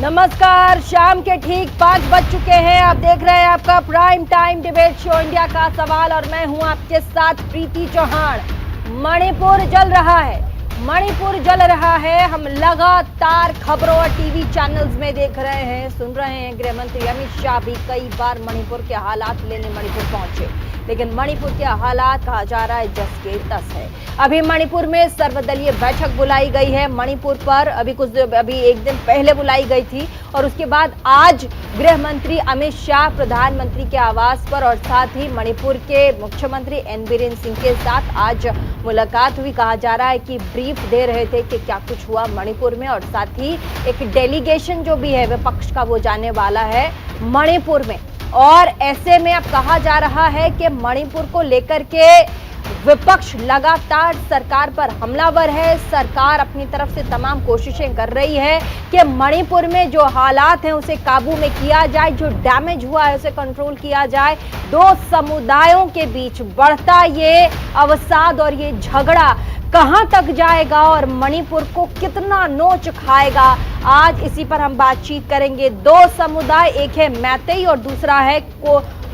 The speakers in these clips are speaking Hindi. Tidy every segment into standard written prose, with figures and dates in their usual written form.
नमस्कार, शाम के ठीक 5 बज चुके हैं। आप देख रहे हैं आपका prime time debate show India का सवाल और मैं हूं आपके साथ प्रीति चौहान। मणिपुर जल रहा है, मणिपुर जल रहा है। हम लगातार खबरों और टीवी चैनल्स में देख रहे हैं, सुन रहे हैं। गृह मंत्री अमित शाह भी कई बार मणिपुर के हालात लेने मणिपुर पहुंचे, लेकिन मणिपुर के हालात कहा जा रहा है जस के तस है। अभी मणिपुर में सर्वदलीय बैठक बुलाई गई है। मणिपुर पर अभी एक दिन पहले बुलाई गई थी और उसके बाद आज गृह मंत्री अमित शाह प्रधानमंत्री के आवास पर और साथ ही मणिपुर के मुख्यमंत्री एन बीरेन सिंह के साथ आज मुलाकात हुई। कहा जा रहा है कि ब्रीफ दे रहे थे कि क्या कुछ हुआ मणिपुर में और साथ ही एक डेलीगेशन जो भी है विपक्ष का वो जाने वाला है मणिपुर में। और ऐसे में अब कहा जा रहा है कि मणिपुर को लेकर के विपक्ष लगातार सरकार पर हमलावर है। सरकार अपनी तरफ से तमाम कोशिशें कर रही है कि मणिपुर में जो हालात हैं उसे काबू में किया जाए, जो डैमेज हुआ है उसे कंट्रोल किया जाए। दो समुदायों के बीच बढ़ता ये अवसाद और ये झगड़ा कहां तक जाएगा और मणिपुर को कितना नोच खाएगा, आज इसी पर हम बातचीत करेंगे। दो समुदाय, एक है मैतेई और दूसरा है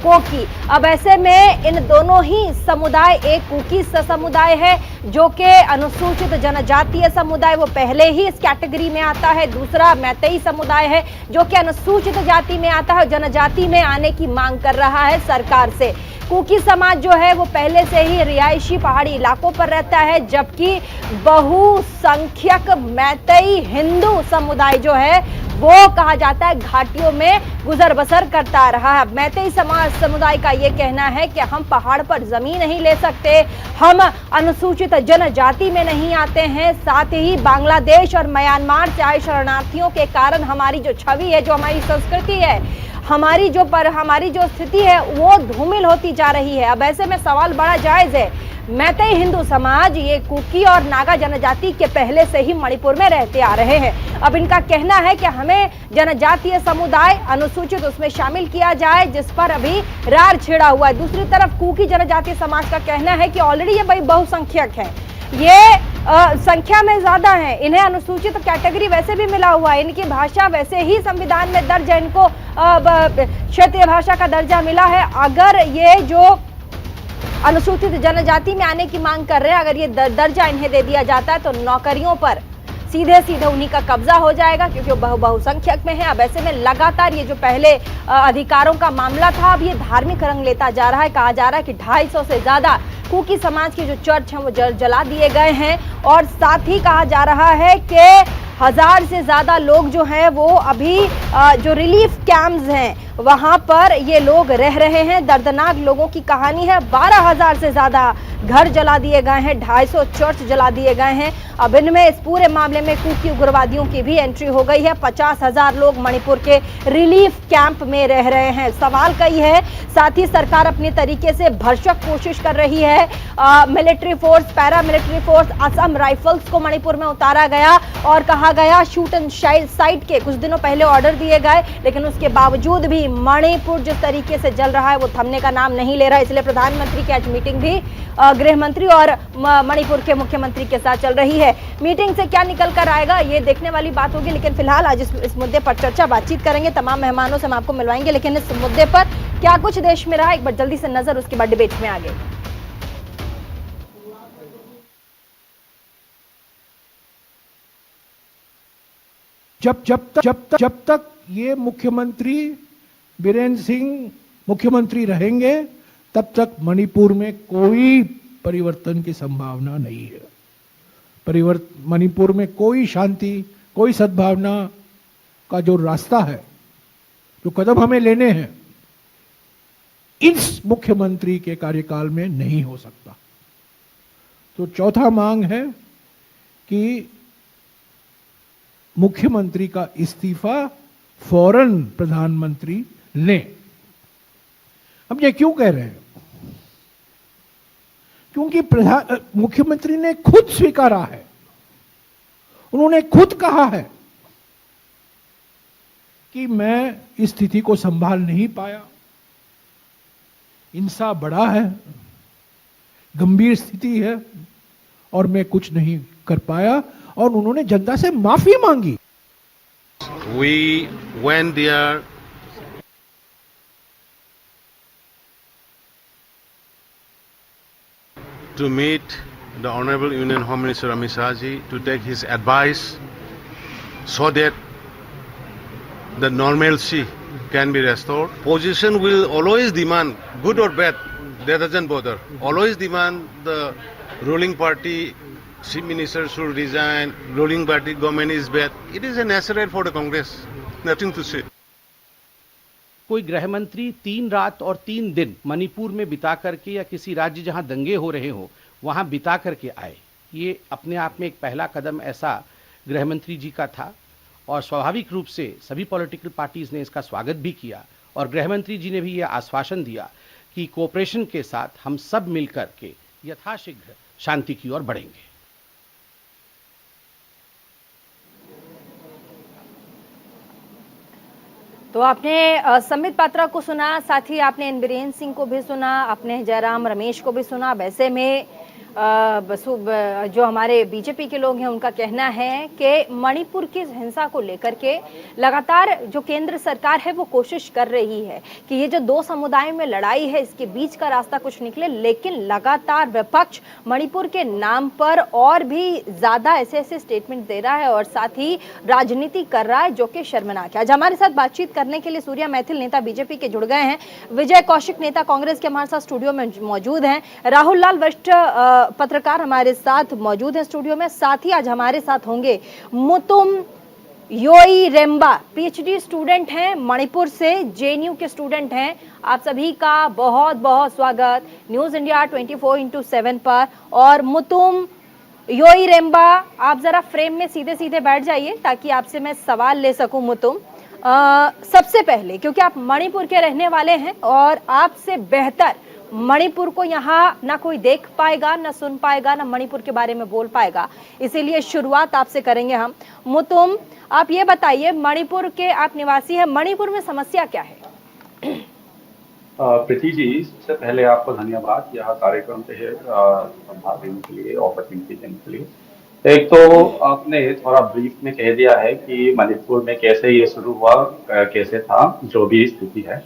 कोकी। अब ऐसे में इन दोनों ही समुदाय, एक कुकी समुदाय है जो कि अनुसूचित जनजातीय समुदाय, वो पहले ही इस कैटेगरी में आता है। दूसरा मैतेई समुदाय है जो कि अनुसूचित जाति में आता है, जनजाति में आने की मांग कर रहा है सरकार से। कुकी समाज जो है वो पहले से ही रिहायशी पहाड़ी इलाकों पर रहता है, जबकि बहुसंख्यक मैतेई हिंदू समुदाय जो है वो कहा जाता है घाटियों में गुजर बसर करता रहा है। मैतेई समाज समुदाय का ये कहना है कि हम पहाड़ पर जमीन नहीं ले सकते, हम अनुसूचित जनजाति में नहीं आते हैं। साथ ही बांग्लादेश और म्यांमार से आए शरणार्थियों के कारण हमारी जो छवि है, जो हमारी संस्कृति है, हमारी जो स्थिति है वो धूमिल होती जा रही है। अब ऐसे में सवाल बड़ा जायज है। मैतेई हिंदू समाज, ये कुकी और नागा जनजाति के पहले से ही मणिपुर में रहते आ रहे हैं। अब इनका कहना है कि हमें जनजातीय समुदाय अनुसूचित उसमें शामिल किया जाए, जिस पर अभी रार छिड़ा हुआ है। दूसरी तरफ कुकी जनजातीय समाज का कहना है कि ऑलरेडी ये बहुसंख्यक है, ये संख्या में ज्यादा है, इन्हें अनुसूचित कैटेगरी वैसे भी मिला हुआ है, इनकी भाषा वैसे ही संविधान में दर्ज है, इनको क्षेत्रीय भाषा का दर्जा मिला है। अगर ये जो अनुसूचित जनजाति में आने की मांग कर रहे हैं, अगर ये दर्जा इन्हें दे दिया जाता है तो नौकरियों पर सीधे उन्हीं का कब्जा हो जाएगा, क्योंकि वो बहुसंख्यक में है। अब ऐसे में लगातार ये जो पहले अधिकारों का मामला था, अब ये धार्मिक रंग लेता जा रहा है। कहा जा रहा है कि 250 से ज्यादा कुकी समाज के जो चर्च हैं वो जला दिए गए हैं और साथ ही कहा जा रहा है कि 1000 से ज्यादा लोग जो हैं वो अभी जो रिलीफ कैंप्स हैं वहां पर ये लोग रह रहे हैं। दर्दनाक लोगों की कहानी है। 12,000 से ज्यादा घर जला दिए गए हैं, 250 चर्च जला दिए गए हैं। अब इनमें इस पूरे मामले में कुकी उग्रवादियों की भी एंट्री हो गई है। 50,000 लोग मणिपुर के रिलीफ कैंप में रह रहे हैं। सवाल कई है। साथ ही सरकार अपने तरीके से भरसक कोशिश कर रही है। Military force, para military force, Assam rifles को मणिपुर में उतारा गया और कहा गया शूट एंड साइट के कुछ दिनों पहले ऑर्डर दिए गए, लेकिन उसके बावजूद भी मणिपुर जिस तरीके से जल रहा है वो थमने का नाम नहीं ले रहा है। इसलिए प्रधानमंत्री की आज मीटिंग भी गृह मंत्री और मणिपुर के मुख्यमंत्री के साथ चल रही है। मीटिंग से क्या निकल कर आएगा ये देखने वाली बात होगी, लेकिन फिलहाल आज इस मुद्दे पर चर्चा बातचीत करेंगे। तमाम मेहमानों से हम आपको मिलवाएंगे, लेकिन इस मुद्दे पर क्या कुछ देश में रहा एक बार जल्दी से नजर, उसके बाद डिबेट में आगे। जब तक ये मुख्यमंत्री बीरेन सिंह मुख्यमंत्री रहेंगे तब तक मणिपुर में कोई परिवर्तन की संभावना नहीं है। मणिपुर में कोई शांति, कोई सद्भावना का जो रास्ता है, जो कदम हमें लेने हैं, इस मुख्यमंत्री के कार्यकाल में नहीं हो सकता। तो चौथा मांग है कि मुख्यमंत्री का इस्तीफा फौरन प्रधानमंत्री लें। हम ये क्यों कह रहे हैं? क्योंकि मुख्यमंत्री ने खुद स्वीकारा है, उन्होंने खुद कहा है कि मैं इस स्थिति को संभाल नहीं पाया, हिंसा बड़ा है, गंभीर स्थिति है और मैं कुछ नहीं कर पाया, और उन्होंने जनता से माफी मांगी। We went there to meet the Honorable Union Home Minister Amit Shah ji to take his advice so that the normalcy can be restored. Opposition will always demand, good or bad, that doesn't bother. Always demand the ruling party chief minister should resign, ruling party government is bad. It is a natural for the Congress. Nothing to say. कोई गृह मंत्री 3 रात और 3 दिन मणिपुर में बिता करके या किसी राज्य जहां दंगे हो रहे हो वहां बिता करके आए, ये अपने आप में एक पहला कदम ऐसा गृह मंत्री जी का था और स्वाभाविक रूप से सभी पॉलिटिकल पार्टीज ने इसका स्वागत भी किया और गृह मंत्री जी ने भी यह आश्वासन दिया कि कोऑपरेशन के साथ हम सब मिलकर के यथाशीघ्र शांति की ओर बढ़ेंगे। तो आपने संबित पात्रा को सुना, साथ ही आपने एन बीरेन सिंह को भी सुना, आपने जयराम रमेश को भी सुना। वैसे में जो हमारे बीजेपी के लोग हैं उनका कहना है कि मणिपुर की हिंसा को लेकर के लगातार जो केंद्र सरकार है वो कोशिश कर रही है कि ये जो 2 समुदायों में लड़ाई है इसके बीच का रास्ता कुछ निकले, लेकिन लगातार विपक्ष मणिपुर के नाम पर और भी ज्यादा ऐसे स्टेटमेंट दे रहा है और साथ ही राजनीति कर रहा है, जो कि शर्मनाक है। आज हमारे साथ बातचीत करने के लिए सूर्या मैथिल नेता बीजेपी के जुड़ गए हैं, विजय कौशिक नेता कांग्रेस के हमारे साथ स्टूडियो में मौजूद हैं, राहुल लाल वरिष्ठ पत्रकार हमारे साथ मौजूद हैं स्टूडियो में, साथ ही आज हमारे साथ होंगे मुतुम योईरेम्बा, पीएचडी स्टूडेंट हैं मणिपुर से, जेएनयू के स्टूडेंट हैं। आप सभी का बहुत बहुत स्वागत न्यूज इंडिया 24/7 पर। और मुतुम योईरेम्बा, आप जरा फ्रेम में सीधे सीधे बैठ जाइए ताकि आपसे मैं सवाल ले सकूं। मुतुम, सबसे पहले क्योंकि आप मणिपुर के रहने वाले हैं और आपसे बेहतर मणिपुर को यहाँ ना कोई देख पाएगा, ना सुन पाएगा, ना मणिपुर के बारे में बोल पाएगा, इसीलिए शुरुआत आपसे करेंगे हम। मुतुम, आप ये बताइए, मणिपुर के आप निवासी हैं, मणिपुर में समस्या क्या है? प्रीति जी, सबसे पहले आपको धन्यवाद यहाँ कार्यक्रम पे भाग लेने के लिए, अपॉर्चुनिटी देने के लिए। एक तो आपने थोड़ा ब्रीफ में कह दिया है कि मणिपुर में कैसे ये शुरू हुआ, कैसे था, जो भी स्थिति है,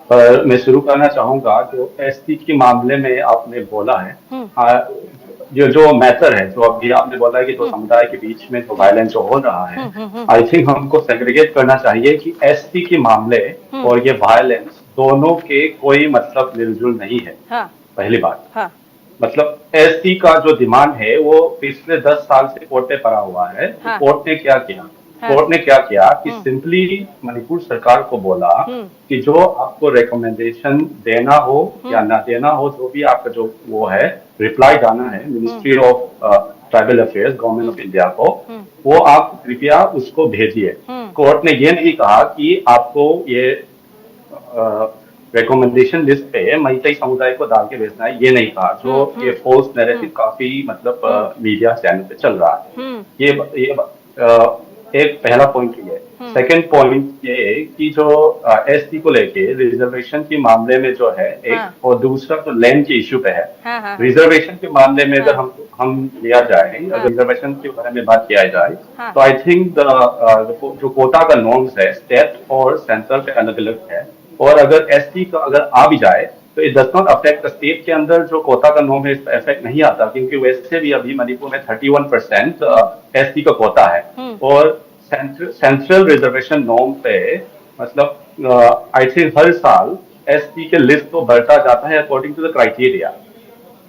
पर मैं शुरू करना चाहूंगा जो एसटी के मामले में आपने बोला है, जो मैटर है, जो अभी आपने बोला है कि 2 समुदाय के बीच में जो वायलेंस जो हो रहा है, आई थिंक हमको सेग्रीगेट करना चाहिए कि एसटी के मामले और ये वायलेंस दोनों के कोई मतलब मिलजुल नहीं है। पहली बात, मतलब एसटी का जो डिमांड है वो पिछले 10 साल से कोर्ट पे पड़ा हुआ है। कोर्ट ने क्या किया? कोर्ट ने क्या किया कि सिंपली मणिपुर सरकार को बोला कि जो आपको रिकमेंडेशन देना हो या ना देना हो, जो भी आपका जो वो है रिप्लाई जाना है ministry of tribal affairs government of India को, वो आप कृपया उसको भेजिए। कोर्ट ने ये नहीं कहा कि आपको ये रिकमेंडेशन लिस्ट पे मैतेई समुदाय को डाल के भेजना है, ये नहीं कहा, जो ये फोर्स नैरेटिव काफी मतलब मीडिया चैनल पे चल रहा है। ये एक पहला पॉइंट ये है। सेकंड पॉइंट ये है कि जो एसटी को लेके रिजर्वेशन के मामले में जो है एक, और दूसरा तो लैंड के इश्यू पे है। रिजर्वेशन के मामले में अगर हम लिया जाए, अगर रिजर्वेशन के बारे में बात किया जाए, तो आई थिंक जो कोटा का नॉर्म्स है स्टेट और सेंट्रल पे अलग अलग है, और अगर एसटी का अगर आ भी जाए तो it does not affect the state के अंदर जो कोटा का नॉर्म है, इस पर इफेक्ट नहीं आता, क्योंकि वैसे भी अभी मणिपुर में 31% एसटी का कोटा है। और सेंट्रल रिजर्वेशन नॉर्म पे मतलब आई थिंक हर साल एसटी के लिस्ट तो बढ़ता जाता है according to the criteria.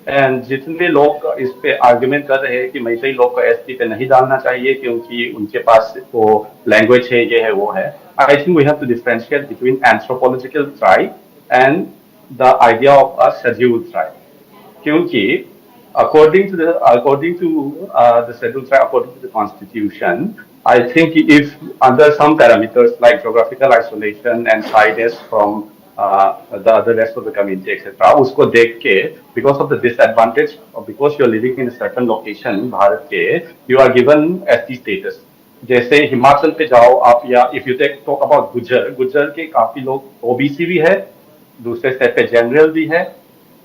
And जितने लोग इस पे आर्ग्यूमेंट कर रहे हैं कि मैतेई लोग को एसटी पे नहीं डालना चाहिए क्योंकि उनके पास वो लैंग्वेज है, ये है, वो है, I think we have to differentiate between anthropological tribe and the idea of a scheduled tribe, क्योंकि according to the scheduled tribe, according to the constitution, I think if under some parameters like geographical isolation and shyness from the rest of the community etc, उसको देख के because of the disadvantage or because you are living in a certain location Bharat के, you are given ST status। जैसे हिमाचल पे जाओ आप, या if you talk about Gujjar के काफी लोग ओबीसी भी है, दूसरे स्टेप पे जनरल भी है,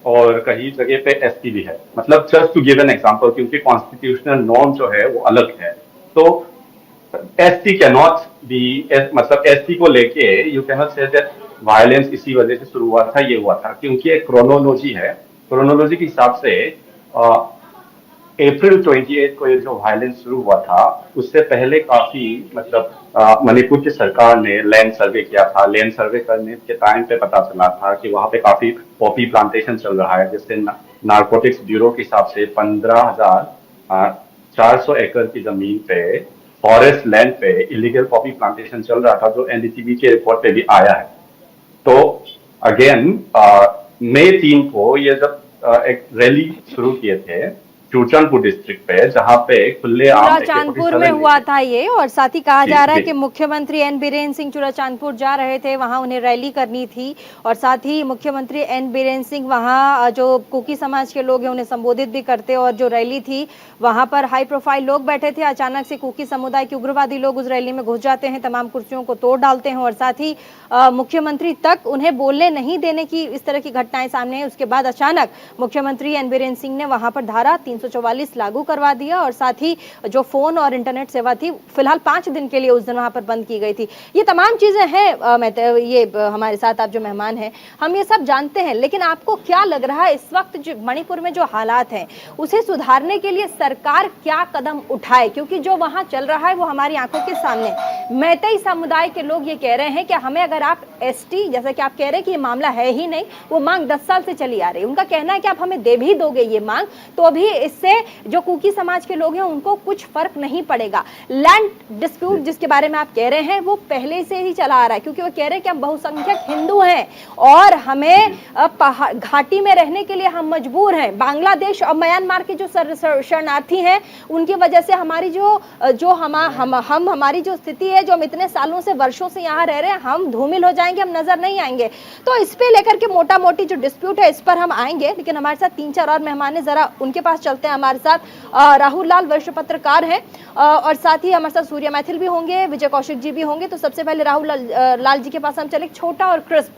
और कहीं जगह पे एसटी भी है। मतलब just to give an example, क्योंकि कॉन्स्टिट्यूशनल नॉर्म जो है वो अलग है, तो एसटी कैन नॉट मतलब एसटी को लेके you can not say that violence इसी वजह से शुरू हुआ था, ये हुआ था क्योंकि एक क्रोनोलॉजी है। क्रोनोलॉजी के हिसाब से अप्रैल 28 को ये जो वायलेंस शुरू हुआ था उससे पहले काफी मतलब मणिपुर की सरकार ने लैंड सर्वे किया था। लैंड सर्वे करने के टाइम पे पता चला था कि वहां पे काफी पॉपी प्लांटेशन चल रहा है, जिससे नारकोटिक्स ब्यूरो के हिसाब से 15,400 एकड़ की जमीन पे फॉरेस्ट लैंड पे इलीगल पॉपी प्लांटेशन चल रहा था, जो एनडीटीवी के रिपोर्ट पे भी आया है। तो अगेन मई 3 को ये जब एक रैली शुरू किए थे चूरचांदपुर डिस्ट्रिक्ट पे, जहां पे खुलेआम चूरचांदपुर में हुआ था ये, और साथ ही कहा जा रहा है कि मुख्यमंत्री एन बीरेन सिंह चूरचांदपुर जा रहे थे, वहां उन्हें रैली करनी थी और साथ ही मुख्यमंत्री एन बीरेन सिंह वहां जो कुकी समाज के लोग हैं उन्हें संबोधित भी करते और जो रैली थी वहां पर हाई प्रोफाइल लोग बैठे थे। अचानक से कुकी समुदाय के उग्रवादी लोग उस रैली में घुस जाते हैं, तमाम कुर्सियों को तोड़ डालते हैं और साथ ही मुख्यमंत्री तक उन्हें बोलने नहीं देने की इस तरह की घटनाएं सामने आई। उसके बाद अचानक मुख्यमंत्री एन बीरेन सिंह ने वहां पर धारा 344 लागू करवा दिया और साथ ही जो फोन और इंटरनेट सेवा थी फिलहाल 5 दिन के लिए उस दिन वहां पर बंद की गई थी। ये तमाम चीजें हैं, ये हमारे साथ आप जो मेहमान हैं हम ये सब जानते हैं, लेकिन आपको क्या लग रहा है इस वक्त जो मणिपुर में जो हालात हैं उसे सुधारने के लिए सरकार क्या कदम उठाए, क्योंकि जो वहां चल रहा है वो हमारी आंखों के सामने। मैतेई समुदाय के लोग ये कह रहे हैं कि हमें अगर आप एसटी, जैसा कि आप कह रहे हैं कि ये मामला है ही नहीं, वो मांग 10 साल से चली आ रही है, उनका कहना है कि आप हमें दे भी दोगे ये मांग तो अभी इससे जो कुकी समाज के लोग हैं उनको कुछ फर्क नहीं पड़ेगा। लैंड डिस्प्यूट जिसके बारे में आप कह रहे हैं वो पहले से ही चला आ रहा है, क्योंकि वो कह रहे हैं कि हम बहुसंख्यक हिंदू हैं और हमें घाटी में रहने के लिए हम मजबूर हैं। बांग्लादेश और म्यांमार के जो शरणार्थी हैं उनकी वजह से हमारी हमारी जो स्थिति है, जो हम इतने सालों से वर्षों से यहाँ रह रहे हैं, हम धूमिल हो जाएंगे, हम नजर नहीं आएंगे। तो इस पे लेकर के मोटा मोटी जो डिस्प्यूट है इस पर हम आएंगे, लेकिन हमारे साथ 3-4 और मेहमान है, जरा उनके पास चलते हैं। हमारे साथ राहुल लाल वरिष्ठ पत्रकार हैं और साथ ही हमारे साथ सूर्या मैथिल भी होंगे, विजय कौशिक जी भी होंगे। तो सबसे पहले राहुल लाल जी के पास हम चले। छोटा और क्रिस्प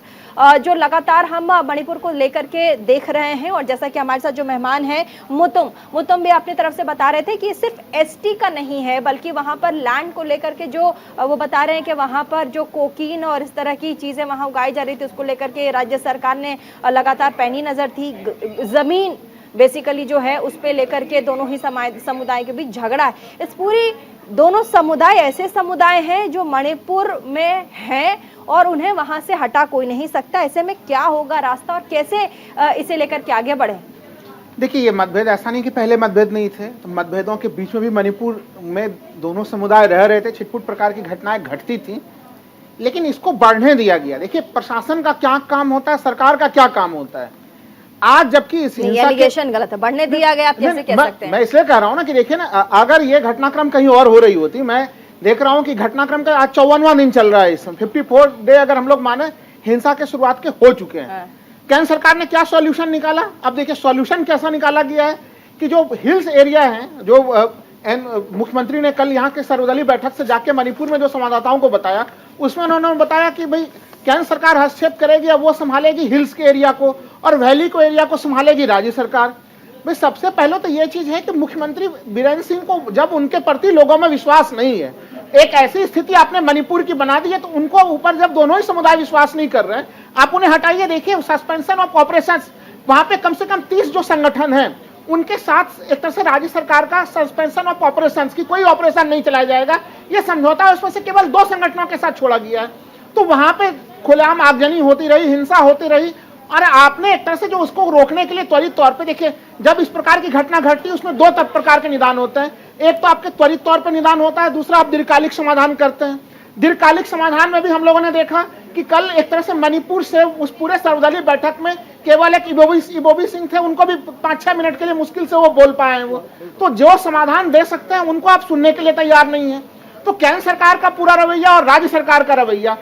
जो लगातार हम मणिपुर को लेकर के देख रहे हैं और जैसा कि हमारे साथ जो मेहमान हैं मुतुम भी अपनी तरफ से बता रहे थे कि सिर्फ एसटी का नहीं है बल्कि वहां पर लैंड को लेकर के जो वो बता रहे हैं कि वहां पर जो कोकीन और इस तरह की चीजें वहां उगाई जा रही थी उसको लेकर के राज्य सरकार ने लगातार पैनी नजर थी। जमीन बेसिकली जो है उस पे लेकर के दोनों ही समुदाय के बीच झगड़ा है। इस पूरी दोनों समुदाय ऐसे समुदाय हैं जो मणिपुर में हैं और उन्हें वहां से हटा कोई नहीं सकता। ऐसे में क्या होगा रास्ता और कैसे इसे लेकर के आगे बढ़े? देखिए, ये मतभेद ऐसा नहीं कि पहले मतभेद नहीं थे, तो मतभेदों के बीच में भी मणिपुर में दोनों समुदाय रह रहे थे, छिटपुट प्रकार की घटनाएं घटती थी, लेकिन इसको बढ़ने दिया गया। देखिए, प्रशासन का क्या काम होता है, सरकार का क्या काम होता है। आज जबकि इस एलिगेशन गलत है, बढ़ने दिया गया, आप कैसे कह सकते हैं? मैं इसलिए कह रहा हूं ना कि देखिए ना, अगर ये घटनाक्रम कहीं और हो रही होती, मैं देख रहा हूं कि घटनाक्रम का आज 54वां दिन चल रहा है, इस 54 डे अगर हम लोग माने हिंसा के शुरुआत के हो चुके हैं। केंद्र सरकार ने क्या सॉल्यूशन निकाला? अब देखिए सॉल्यूशन कैसा निकाला गया है कि जो हिल्स एरिया है, जो मुख्यमंत्री ने कल यहाँ के सर्वदलीय बैठक से जाके मणिपुर में जो संवाददाताओं को बताया, उसमें उन्होंने बताया कि भाई केंद्र सरकार हस्तक्षेप करेगी, अब वो संभालेगी हिल्स के एरिया को और वैली को एरिया को संभालेगी राज्य सरकार। भाई सबसे पहले तो ये चीज है कि मुख्यमंत्री बीरेन सिंह को जब उनके प्रति लोगों में विश्वास नहीं है, एक ऐसी स्थिति आपने मणिपुर की बना दी है, तो उनको ऊपर जब दोनों ही समुदाय विश्वास नहीं कर रहे हैं, आप उन्हें हटाइए। देखिए सस्पेंशन ऑफ ऑपरेशन, वहां पे कम से कम 30 जो संगठन है उनके साथ एक तरह से राज्य सरकार का सस्पेंशन ऑफ ऑपरेशंस की कोई ऑपरेशन नहीं चलाया जाएगा, ये समझौता है, उसमें से केवल 2 संगठनों के साथ छोड़ा गया है। तो वहां पे खुलेआम आगजनी होती रही, हिंसा होती रही और आपने एक तरह से जो उसको रोकने के लिए त्वरित तौर पे, देखिए जब इस प्रकार की घटना घटती है उसमें 2 प्रकार के निदान होते हैं। एक तो आपके त्वरित तौर पे निदान होता है, दूसरा आप दीर्घकालिक समाधान करते हैं। दीर्घकालिक समाधान में भी हम लोगों ने देखा कि कल एक तरह से मणिपुर से उस पूरे सर्वदलीय बैठक में केवल एक इबोबी सिंह थे, उनको भी 5-6 मिनट के लिए मुश्किल से वो बोल पाए हैं। वो तो जो समाधान दे सकते हैं उनको आप सुनने के लिए तैयार नहीं है। तो केंद्र सरकार का पूरा रवैया और राज्य सरकार का रवैया,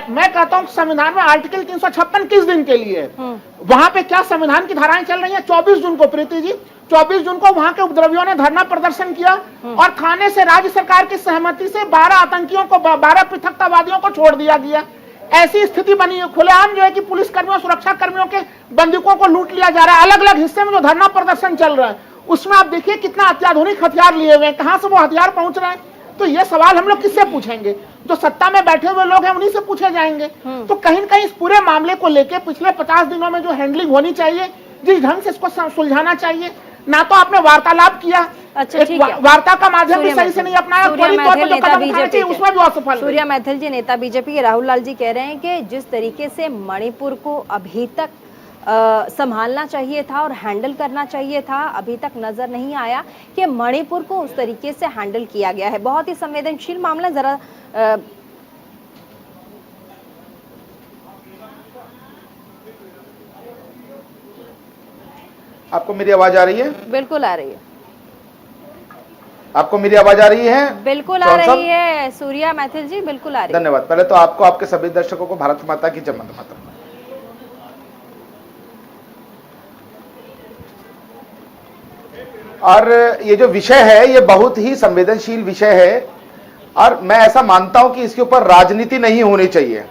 मैं कहता हूं संविधान में आर्टिकल 356 किस दिन के लिए है? वहां पे क्या संविधान की धाराएं चल रही हैं? 24 जून को प्रीति जी, 24 जून को वहां के उपद्रवियों ने धरना प्रदर्शन किया और थाने से राज्य सरकार की सहमति से 12 आतंकियों को, 12 पृथकतावादियों को छोड़ दिया गया। ऐसी स्थिति बनी है, खुलेआम जो है कि पुलिस कर्मियों, सुरक्षा कर्मियों के बंदूकों को लूट लिया जा रहा है। अलग अलग हिस्से में जो धरना प्रदर्शन चल रहा है उसमें आप देखिए कितना अत्याधुनिक हथियार लिए हुए हैं, कहां से वो हथियार पहुंच रहे हैं। तो ये सवाल हम लोग किससे पूछेंगे? जो सत्ता में बैठे हुए लोग हैं उन्हीं से पूछे जाएंगे। तो कहीं न कहीं इस पूरे मामले को लेके पिछले 50 दिनों में जो हैंडलिंग होनी चाहिए, जिस ढंग से इसको सुलझाना चाहिए, ना तो आपने वार्तालाप किया, अच्छा, ठीक है। वार्ता का माध्यम भी सही से नहीं अपनाया, त्वरित तौर पर जो कदम उठाने चाहिए उसमें भी असफल। सूर्या मैथिल जी, नेता बीजेपी के राहुल लाल जी कह रहे हैं कि जिस तरीके से मणिपुर को अभी तक संभालना चाहिए था और हैंडल करना चाहिए था, अभी तक नजर नहीं आया कि मणिपुर को उस तरीके से हैंडल किया गया है। बहुत ही संवेदनशील मामला। जरा आपको मेरी आवाज आ रही है? बिल्कुल आ रही है। आपको मेरी आवाज आ रही है? बिल्कुल आ रही है सूर्या मैथिल जी, बिल्कुल आ रही है। धन्यवाद। पहले तो आपको, आपके सभी दर्शकों को भारत माता की जय माता। और ये जो विषय है ये बहुत ही संवेदनशील विषय है और मैं ऐसा मानता हूं कि इसके ऊपर राजनीति नहीं होनी चाहिए।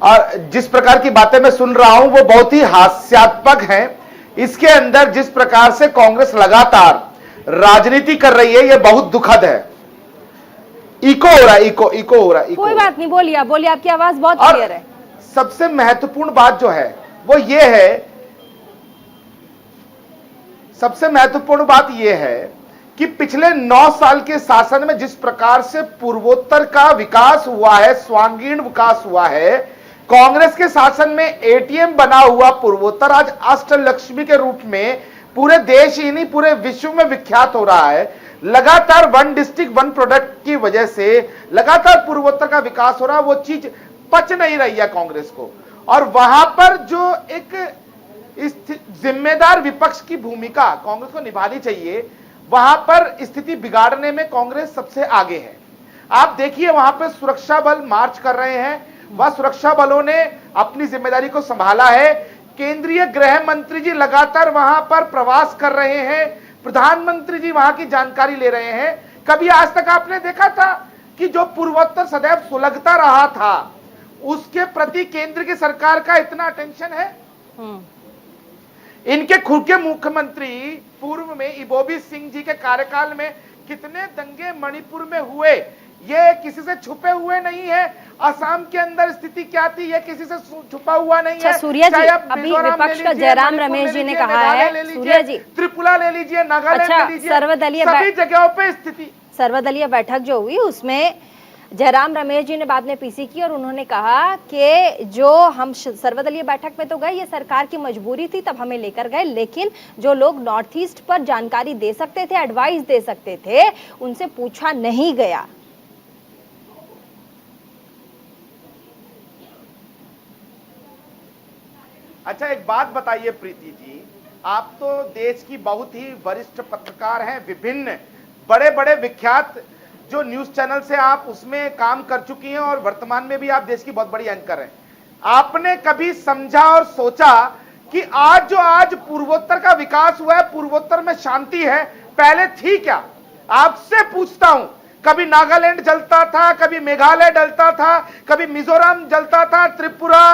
और जिस प्रकार की बातें मैं सुन रहा हूं वो बहुत ही हास्यास्पद हैं। इसके अंदर जिस प्रकार से कांग्रेस लगातार राजनीति कर रही है ये बहुत दुखद है। इको हो रहा है, इको हो रहा है। कोई बात नहीं, बोलिए बोलिए, आपकी आवाज बहुत क्लियर है। सबसे महत्वपूर्ण बात जो है वो ये है, सबसे महत्वपूर्ण बात यह है कि पिछले 9 साल के शासन में जिस प्रकार से पूर्वोत्तर का विकास हुआ है, स्वांगीण विकास हुआ है, कांग्रेस के शासन में एटीएम बना हुआ पूर्वोत्तर आज अष्टलक्ष्मी के रूप में पूरे देश ही नहीं पूरे विश्व में विख्यात हो रहा है। लगातार 1 डिस्ट्रिक्ट 1 प्रोडक्ट की वजह से लगातार पूर्वोत्तर का विकास हो रहा है। वो चीज पच नहीं रही है कांग्रेस को। और वहां पर जो एक जिम्मेदार विपक्ष की भूमिका कांग्रेस को निभानी चाहिए, वहां पर स्थिति बिगाड़ने में कांग्रेस सबसे आगे है। आप देखिए वहां पर सुरक्षा बल मार्च कर रहे हैं, वह सुरक्षा बलों ने अपनी जिम्मेदारी को संभाला है। केंद्रीय गृह मंत्री जी लगातार वहां पर प्रवास कर रहे हैं, प्रधानमंत्री जी वहां की जानकारी ले रहे हैं। कभी आज तक आपने देखा था कि जो पूर्वोत्तर सदैव सुलगता रहा था उसके प्रति केंद्र की सरकार का इतना अटेंशन है? इनके खुद के मुख्यमंत्री पूर्व में इबोबी सिंह जी के कार्यकाल में कितने दंगे मणिपुर में हुए, ये किसी से छुपे हुए नहीं है। असम के अंदर स्थिति क्या थी ये किसी से छुपा हुआ नहीं है। सूर्या जी, अभी विपक्ष का जयराम रमेश जी ने कहा है, सूर्या जी, त्रिपुरा ले लीजिए, नागालैंड ले लीजिए, सर्वदलीय सभी जगहों पे स्थिति। सर्वदलीय बैठक जो हुई उसमें जयराम रमेश जी ने बाद में पीसी की और उन्होंने कहा कि जो हम सर्वदलीय बैठक में तो गए, ये सरकार की मजबूरी थी तब हमें लेकर गए, लेकिन जो लोग नॉर्थ ईस्ट पर जानकारी दे सकते थे, एडवाइस दे सकते थे, उनसे पूछा नहीं गया। अच्छा एक बात बताइए प्रीति जी, आप तो देश की बहुत ही वरिष्ठ पत्रकार हैं, विभिन्न बड़े बड़े विख्यात जो न्यूज चैनल से आप उसमें काम कर चुकी हैं और वर्तमान में भी आप देश की बहुत बड़ी एंकर हैं। आपने कभी समझा और सोचा कि आज पूर्वोत्तर का विकास हुआ है, पूर्वोत्तर में शांति है, पहले थी क्या? आपसे पूछता हूं, कभी नागालैंड जलता था, कभी मेघालय जलता था, कभी मिजोरम जलता था, त्रिपुरा,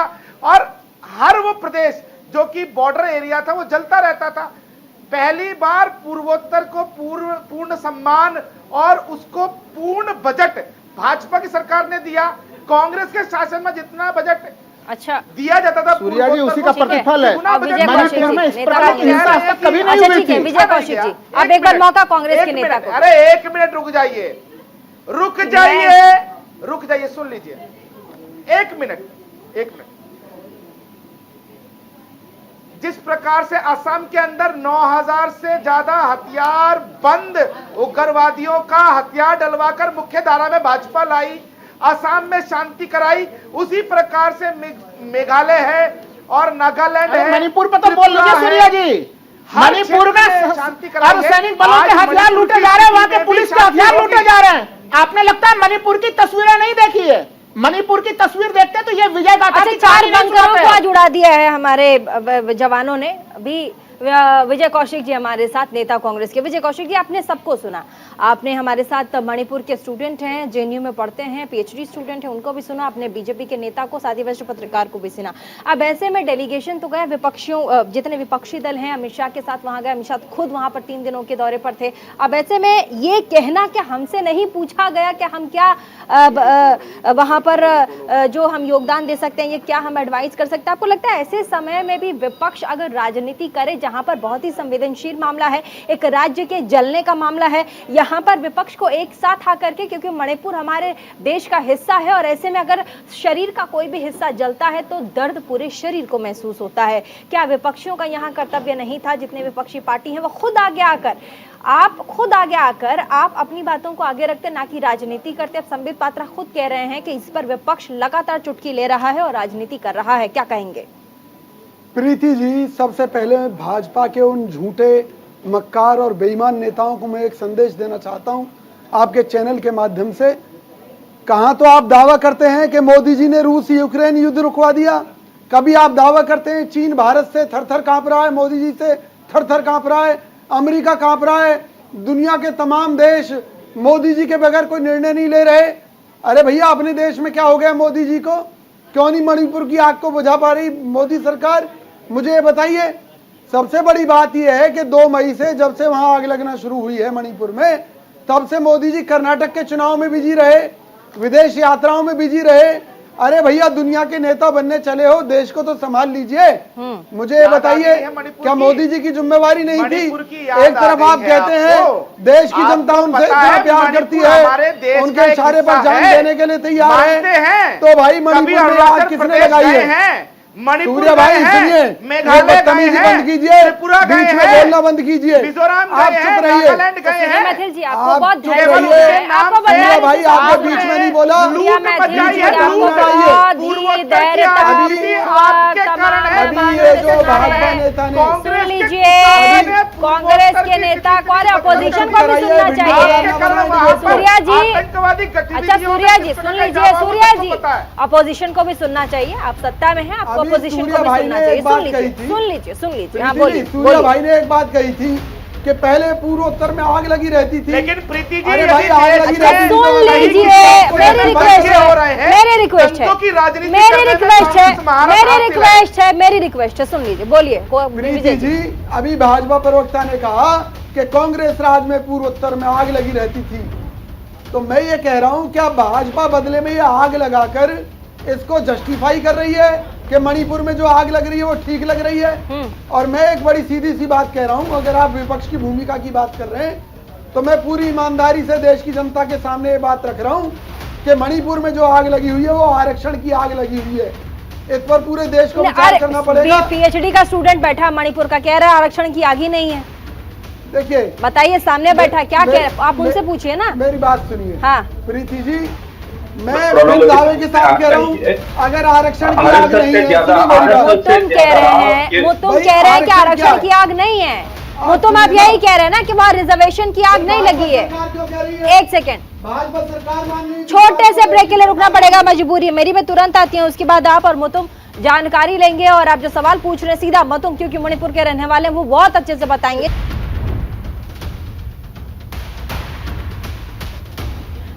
और हर वो प्रदेश जो कि बॉर्डर एरिया था वो जलता रहता था। पहली बार पूर्वोत्तर को पूर्ण सम्मान और उसको पूर्ण बजट भाजपा की सरकार ने दिया। कांग्रेस के शासन में जितना बजट दिया जाता था सूर्या जी उसी का प्रतिफल है। मणिपुर में इस प्रकार की हिंसा आज तक कभी नहीं हुई थी। विजय कौशिक जी, अब एक बार मौका कांग्रेस के नेता को। अरे एक मिनट रुक जाइए, सुन लीजिए, एक मिनट। जिस प्रकार से असम के अंदर 9000 से ज्यादा हथियार बंद उग्रवादियों का हथियार डलवाकर मुख्य धारा में भाजपा लाई, असम में शांति कराई, उसी प्रकार से मेघालय है और नागालैंड है। मणिपुर पर तो बोल लीजिए सूर्या जी, मणिपुर में शांति कराई, सैनिक बलों के हथियार लूटे जा रहे हैं, वहां के पुलिस के हथियार लूटे जा रहे हैं। आपने लगता है मणिपुर की तस्वीरें नहीं देखी है। मणिपुर की तस्वीर देखते हैं तो ये विजय गाथा की 4 बंकरों को आज उड़ा दिया है हमारे जवानों ने। अभी विजय कौशिक जी हमारे साथ, नेता कांग्रेस के। विजय कौशिक जी, आपने सबको सुना, आपने हमारे साथ मणिपुर के स्टूडेंट हैं, जेएनयू में पढ़ते हैं, पीएचडी स्टूडेंट हैं, उनको भी सुना, आपने बीजेपी के नेता को, साथ ही वरिष्ठ पत्रकार को भी सुना। अब ऐसे में डेलीगेशन तो गया, विपक्षियों जितने विपक्षी दल हैं अमित शाह के साथ वहां गए, अमित शाह खुद वहां पर 3 दिनों के दौरे पर थे। अब ऐसे में ये कहना कि हमसे नहीं पूछा गया कि हम क्या वहां पर जो हम योगदान दे सकते हैं, ये क्या हम एडवाइस कर सकते हैं, आपको लगता है ऐसे समय में भी विपक्ष अगर राजनीति करे, जहां पर बहुत ही संवेदनशील मामला है, एक राज्य के जलने का मामला है, यहां पर विपक्ष को एक साथ आकर के, क्योंकि मणिपुर हमारे देश का हिस्सा है और ऐसे में अगर शरीर का कोई भी हिस्सा जलता है तो दर्द पूरे शरीर को महसूस होता है, क्या विपक्षियों का यहां कर्तव्य नहीं था? जितने विपक्षी पार्टी हैं वो खुद आगे आकर आप अपनी बातों को आगे रखते, ना कि राजनीति करते। अब संबित पात्रा खुद कह रहे हैं कि इस पर विपक्ष लगातार चुटकी ले रहा है और राजनीति कर रहा है, क्या कहेंगे? प्रीति जी, सबसे पहले भाजपा के उन झूठे, मक्कार और बेईमान नेताओं को मैं एक संदेश देना चाहता हूं आपके चैनल के माध्यम से। कहां तो आप दावा करते हैं कि मोदी जी ने रूस यूक्रेन युद्ध रुकवा दिया, कभी आप दावा करते हैं चीन भारत से थर-थर कांप रहा है, मोदी जी से थर-थर कांप रहा है, अमेरिका कांप रहा है, दुनिया के तमाम देश मोदी जी के बगैर कोई निर्णय नहीं ले रहे। अरे भैया, अपने देश में क्या हो गया मोदी जी को? क्यों नहीं मणिपुर की आग को बुझा पा रही मोदी सरकार? मुझे ये बताइए। सबसे बड़ी बात यह है कि 2 मई से जब से वहां आग लगना शुरू हुई है मणिपुर में, तब से मोदी जी कर्नाटक के चुनाव में बिजी रहे, विदेश यात्राओं में बिजी रहे। अरे भैया, दुनिया के नेता बनने चले हो, देश को तो संभाल लीजिए। मुझे ये बताइए, क्या मोदी जी की जिम्मेवारी नहीं थी? एक तरफ आप कहते हैं देश की जनता उनसे इतना प्यार करती है, उनके इशारे पर जान देने के लिए तैयार है, तो भाई मणिपुर में आग किसने लगाई है? सूर्या भाई सुनिए, बदतमीजी बंद कीजिए, बीच में बोलना बंद कीजिए, आप चुप रहिए। मैथिल जी, आपको बहुत चुप रहिए। सूर्या भाई, आपने बीच में नहीं बोला। अभी ये जो भाजपा नेता ने, सुन लीजिए, कांग्रेस के नेता को, अपोजिशन को भी सुनना चाहिए। सूर्या जी, अच्छा सूर्या जी सुन लीजिए, सूर्या जी अपोजिशन को भी सुनना चाहिए, आप सत्ता में हैं, आपको अपोजिशन को भी सुनना चाहिए। सुन लीजिए। हाँ, बोलिए। सूर्या भाई ने एक बात कही थी कि पहले पूर्वोत्तर में आग लगी रहती थी, लेकिन प्रीति जी, अरे भाई आग लगी रहती थी। सुन लीजिए, मेरी रिक्वेस्ट है, सुन लीजिए, बोलिए। प्रीति जी, अभी भाजपा प्रवक्ता ने कहा कि कांग्रेस राज में पूर्वोत्तर में आग लगी रहती थी, तो मैं ये कह रहा हूं, क्या भाजपा बदले में ये आग लगाकर इसको जस्टिफाई कर रही है कि मणिपुर में जो आग लग रही है वो ठीक लग रही है? और मैं एक बड़ी सीधी सी बात कह रहा हूं, अगर आप विपक्ष की भूमिका की बात कर रहे हैं तो मैं पूरी ईमानदारी से देश की जनता के सामने ये बात रख रहा हूं कि मणिपुर में जो आग लगी हुई है वो आरक्षण की आग लगी हुई है। इस पर पूरे देश को विचार करना पड़ेगा। पीएचडी का स्टूडेंट बैठा मणिपुर का, कह रहा है आरक्षण की आग ही नहीं है। देखिए, बताइए, सामने बैठा क्या कह रहे, आप उनसे पूछिए ना। मेरी बात सुनिए। हाँ प्रीति जी, मैं दावे के साथ कह रहा हूँ, अगर आरक्षण की आग नहीं है, तुम कह रहे हैं कि आरक्षण की आग नहीं है, वो तुम आप यही कह रहे हैं ना कि वहाँ रिजर्वेशन की आग नहीं लगी है। एक सेकेंड, भाजपा सरकार छोटे से ब्रेक के लिए रुकना पड़ेगा, मजबूरी है मेरी, मैं तुरंत आती हूँ, उसके बाद आप और मुतुम जानकारी लेंगे और आप जो सवाल पूछ रहे हैं सीधा मुतुम, क्योंकि मणिपुर के रहने वाले हैं, वो बहुत अच्छे से बताएंगे।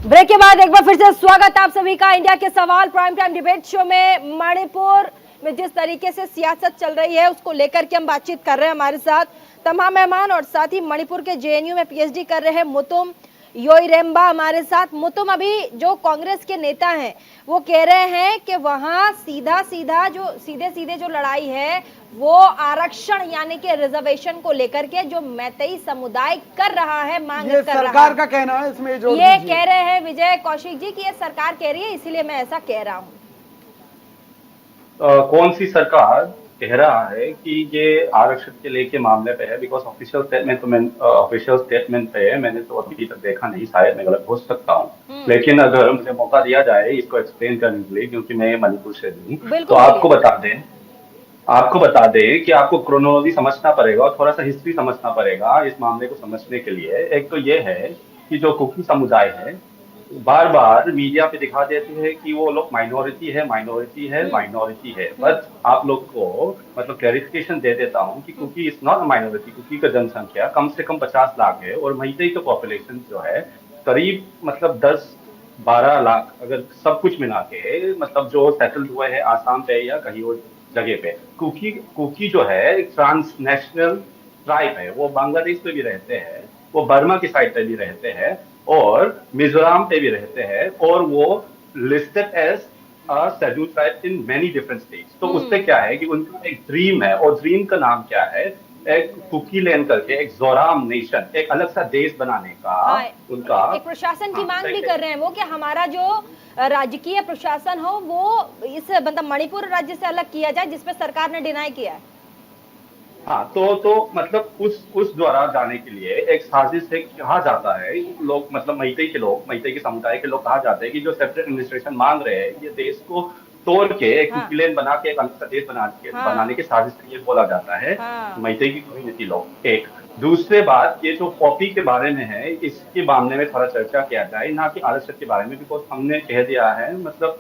ब्रेक के बाद एक बार फिर से स्वागत आप सभी का इंडिया के सवाल प्राइम टाइम डिबेट शो में। मणिपुर में जिस तरीके से सियासत चल रही है उसको लेकर के हम बातचीत कर रहे हैं, हमारे साथ तमाम मेहमान और साथ ही मणिपुर के जेएनयू में पीएचडी कर रहे हैं मुतुम योइरेम्बा हमारे साथ। मुतुम, अभी जो कांग्रेस के नेता हैं वो कह रहे हैं कि वहां सीधे जो लड़ाई है वो आरक्षण यानी कि रिजर्वेशन को लेकर के जो मैतेई समुदाय कर रहा है, मांग कर रहा है, सरकार का कहना है इसमें जो ये कह रहे हैं विजय कौशिक जी कि ये सरकार कह रही है, इसीलिए मैं ऐसा कह रहा हूँ। कौन सी सरकार कह रहा है कि ये आरक्षण के लेके मामले पे है? बिकॉज ऑफिशियल स्टेटमेंट पे मैंने तो अभी तक देखा नहीं, शायद मैं गलत हो सकता हूँ, लेकिन अगर मुझे मौका दिया जाए इसको एक्सप्लेन करने के लिए, क्योंकि मैं मणिपुर से हूँ, तो आपको बता दें कि आपको क्रोनोलॉजी समझना पड़ेगा और थोड़ा सा हिस्ट्री समझना पड़ेगा इस मामले को समझने के लिए। एक तो ये है कि जो कुकी समुदाय है बार बार मीडिया पे दिखा देते हैं कि वो लोग माइनॉरिटी है, बट आप लोग को मतलब क्लैरिफिकेशन दे देता हूँ कि Kuki is not minority. Kuki का जनसंख्या कम से कम 50 लाख है और मैतेई का पॉपुलेशन जो है करीब मतलब 10-12 लाख, अगर सब कुछ मिला के मतलब जो सेटल्ड हुए हैं आसाम पे या कहीं और जगह पे। कुकी जो है एक ट्रांसनेशनल ट्राइब है, वो बांग्लादेश पे भी रहते हैं, वो बर्मा की साइड पे भी रहते हैं और मिजोरम पे भी रहते हैं और वो listed as scheduled tribe in many different states. तो उससे क्या है कि उनका एक ड्रीम है और ड्रीम का नाम क्या है, एक कुकी लैंड करके एक जोराम नेशन, एक अलग सा देश बनाने का उनका एक प्रशासन की मांग भी कर रहे हैं वो कि हमारा जो राजकीय प्रशासन हो वो इस मतलब मणिपुर राज्य से अलग किया जाए, जिसपे सरकार ने डिनाई किया है। हाँ, तो मतलब उस द्वारा जाने के लिए एक साजिश से कहा जाता है, लोग मतलब मैतेई के समुदाय के लोग कहा जाते हैं कि जो सेपरेट एडमिनिस्ट्रेशन मांग रहे हैं ये देश को तोड़ के एक कुकीलैंड बना के एक अलग सा देश बनाने की साजिश से ये बोला जाता है मैतेई की कम्युनिटी लोग। एक दूसरे बात, ये जो कॉपी के बारे में है इसके मामले में थोड़ा चर्चा किया जाए, ना कि आरक्षण के बारे में, बिकॉज हमने कह दिया है मतलब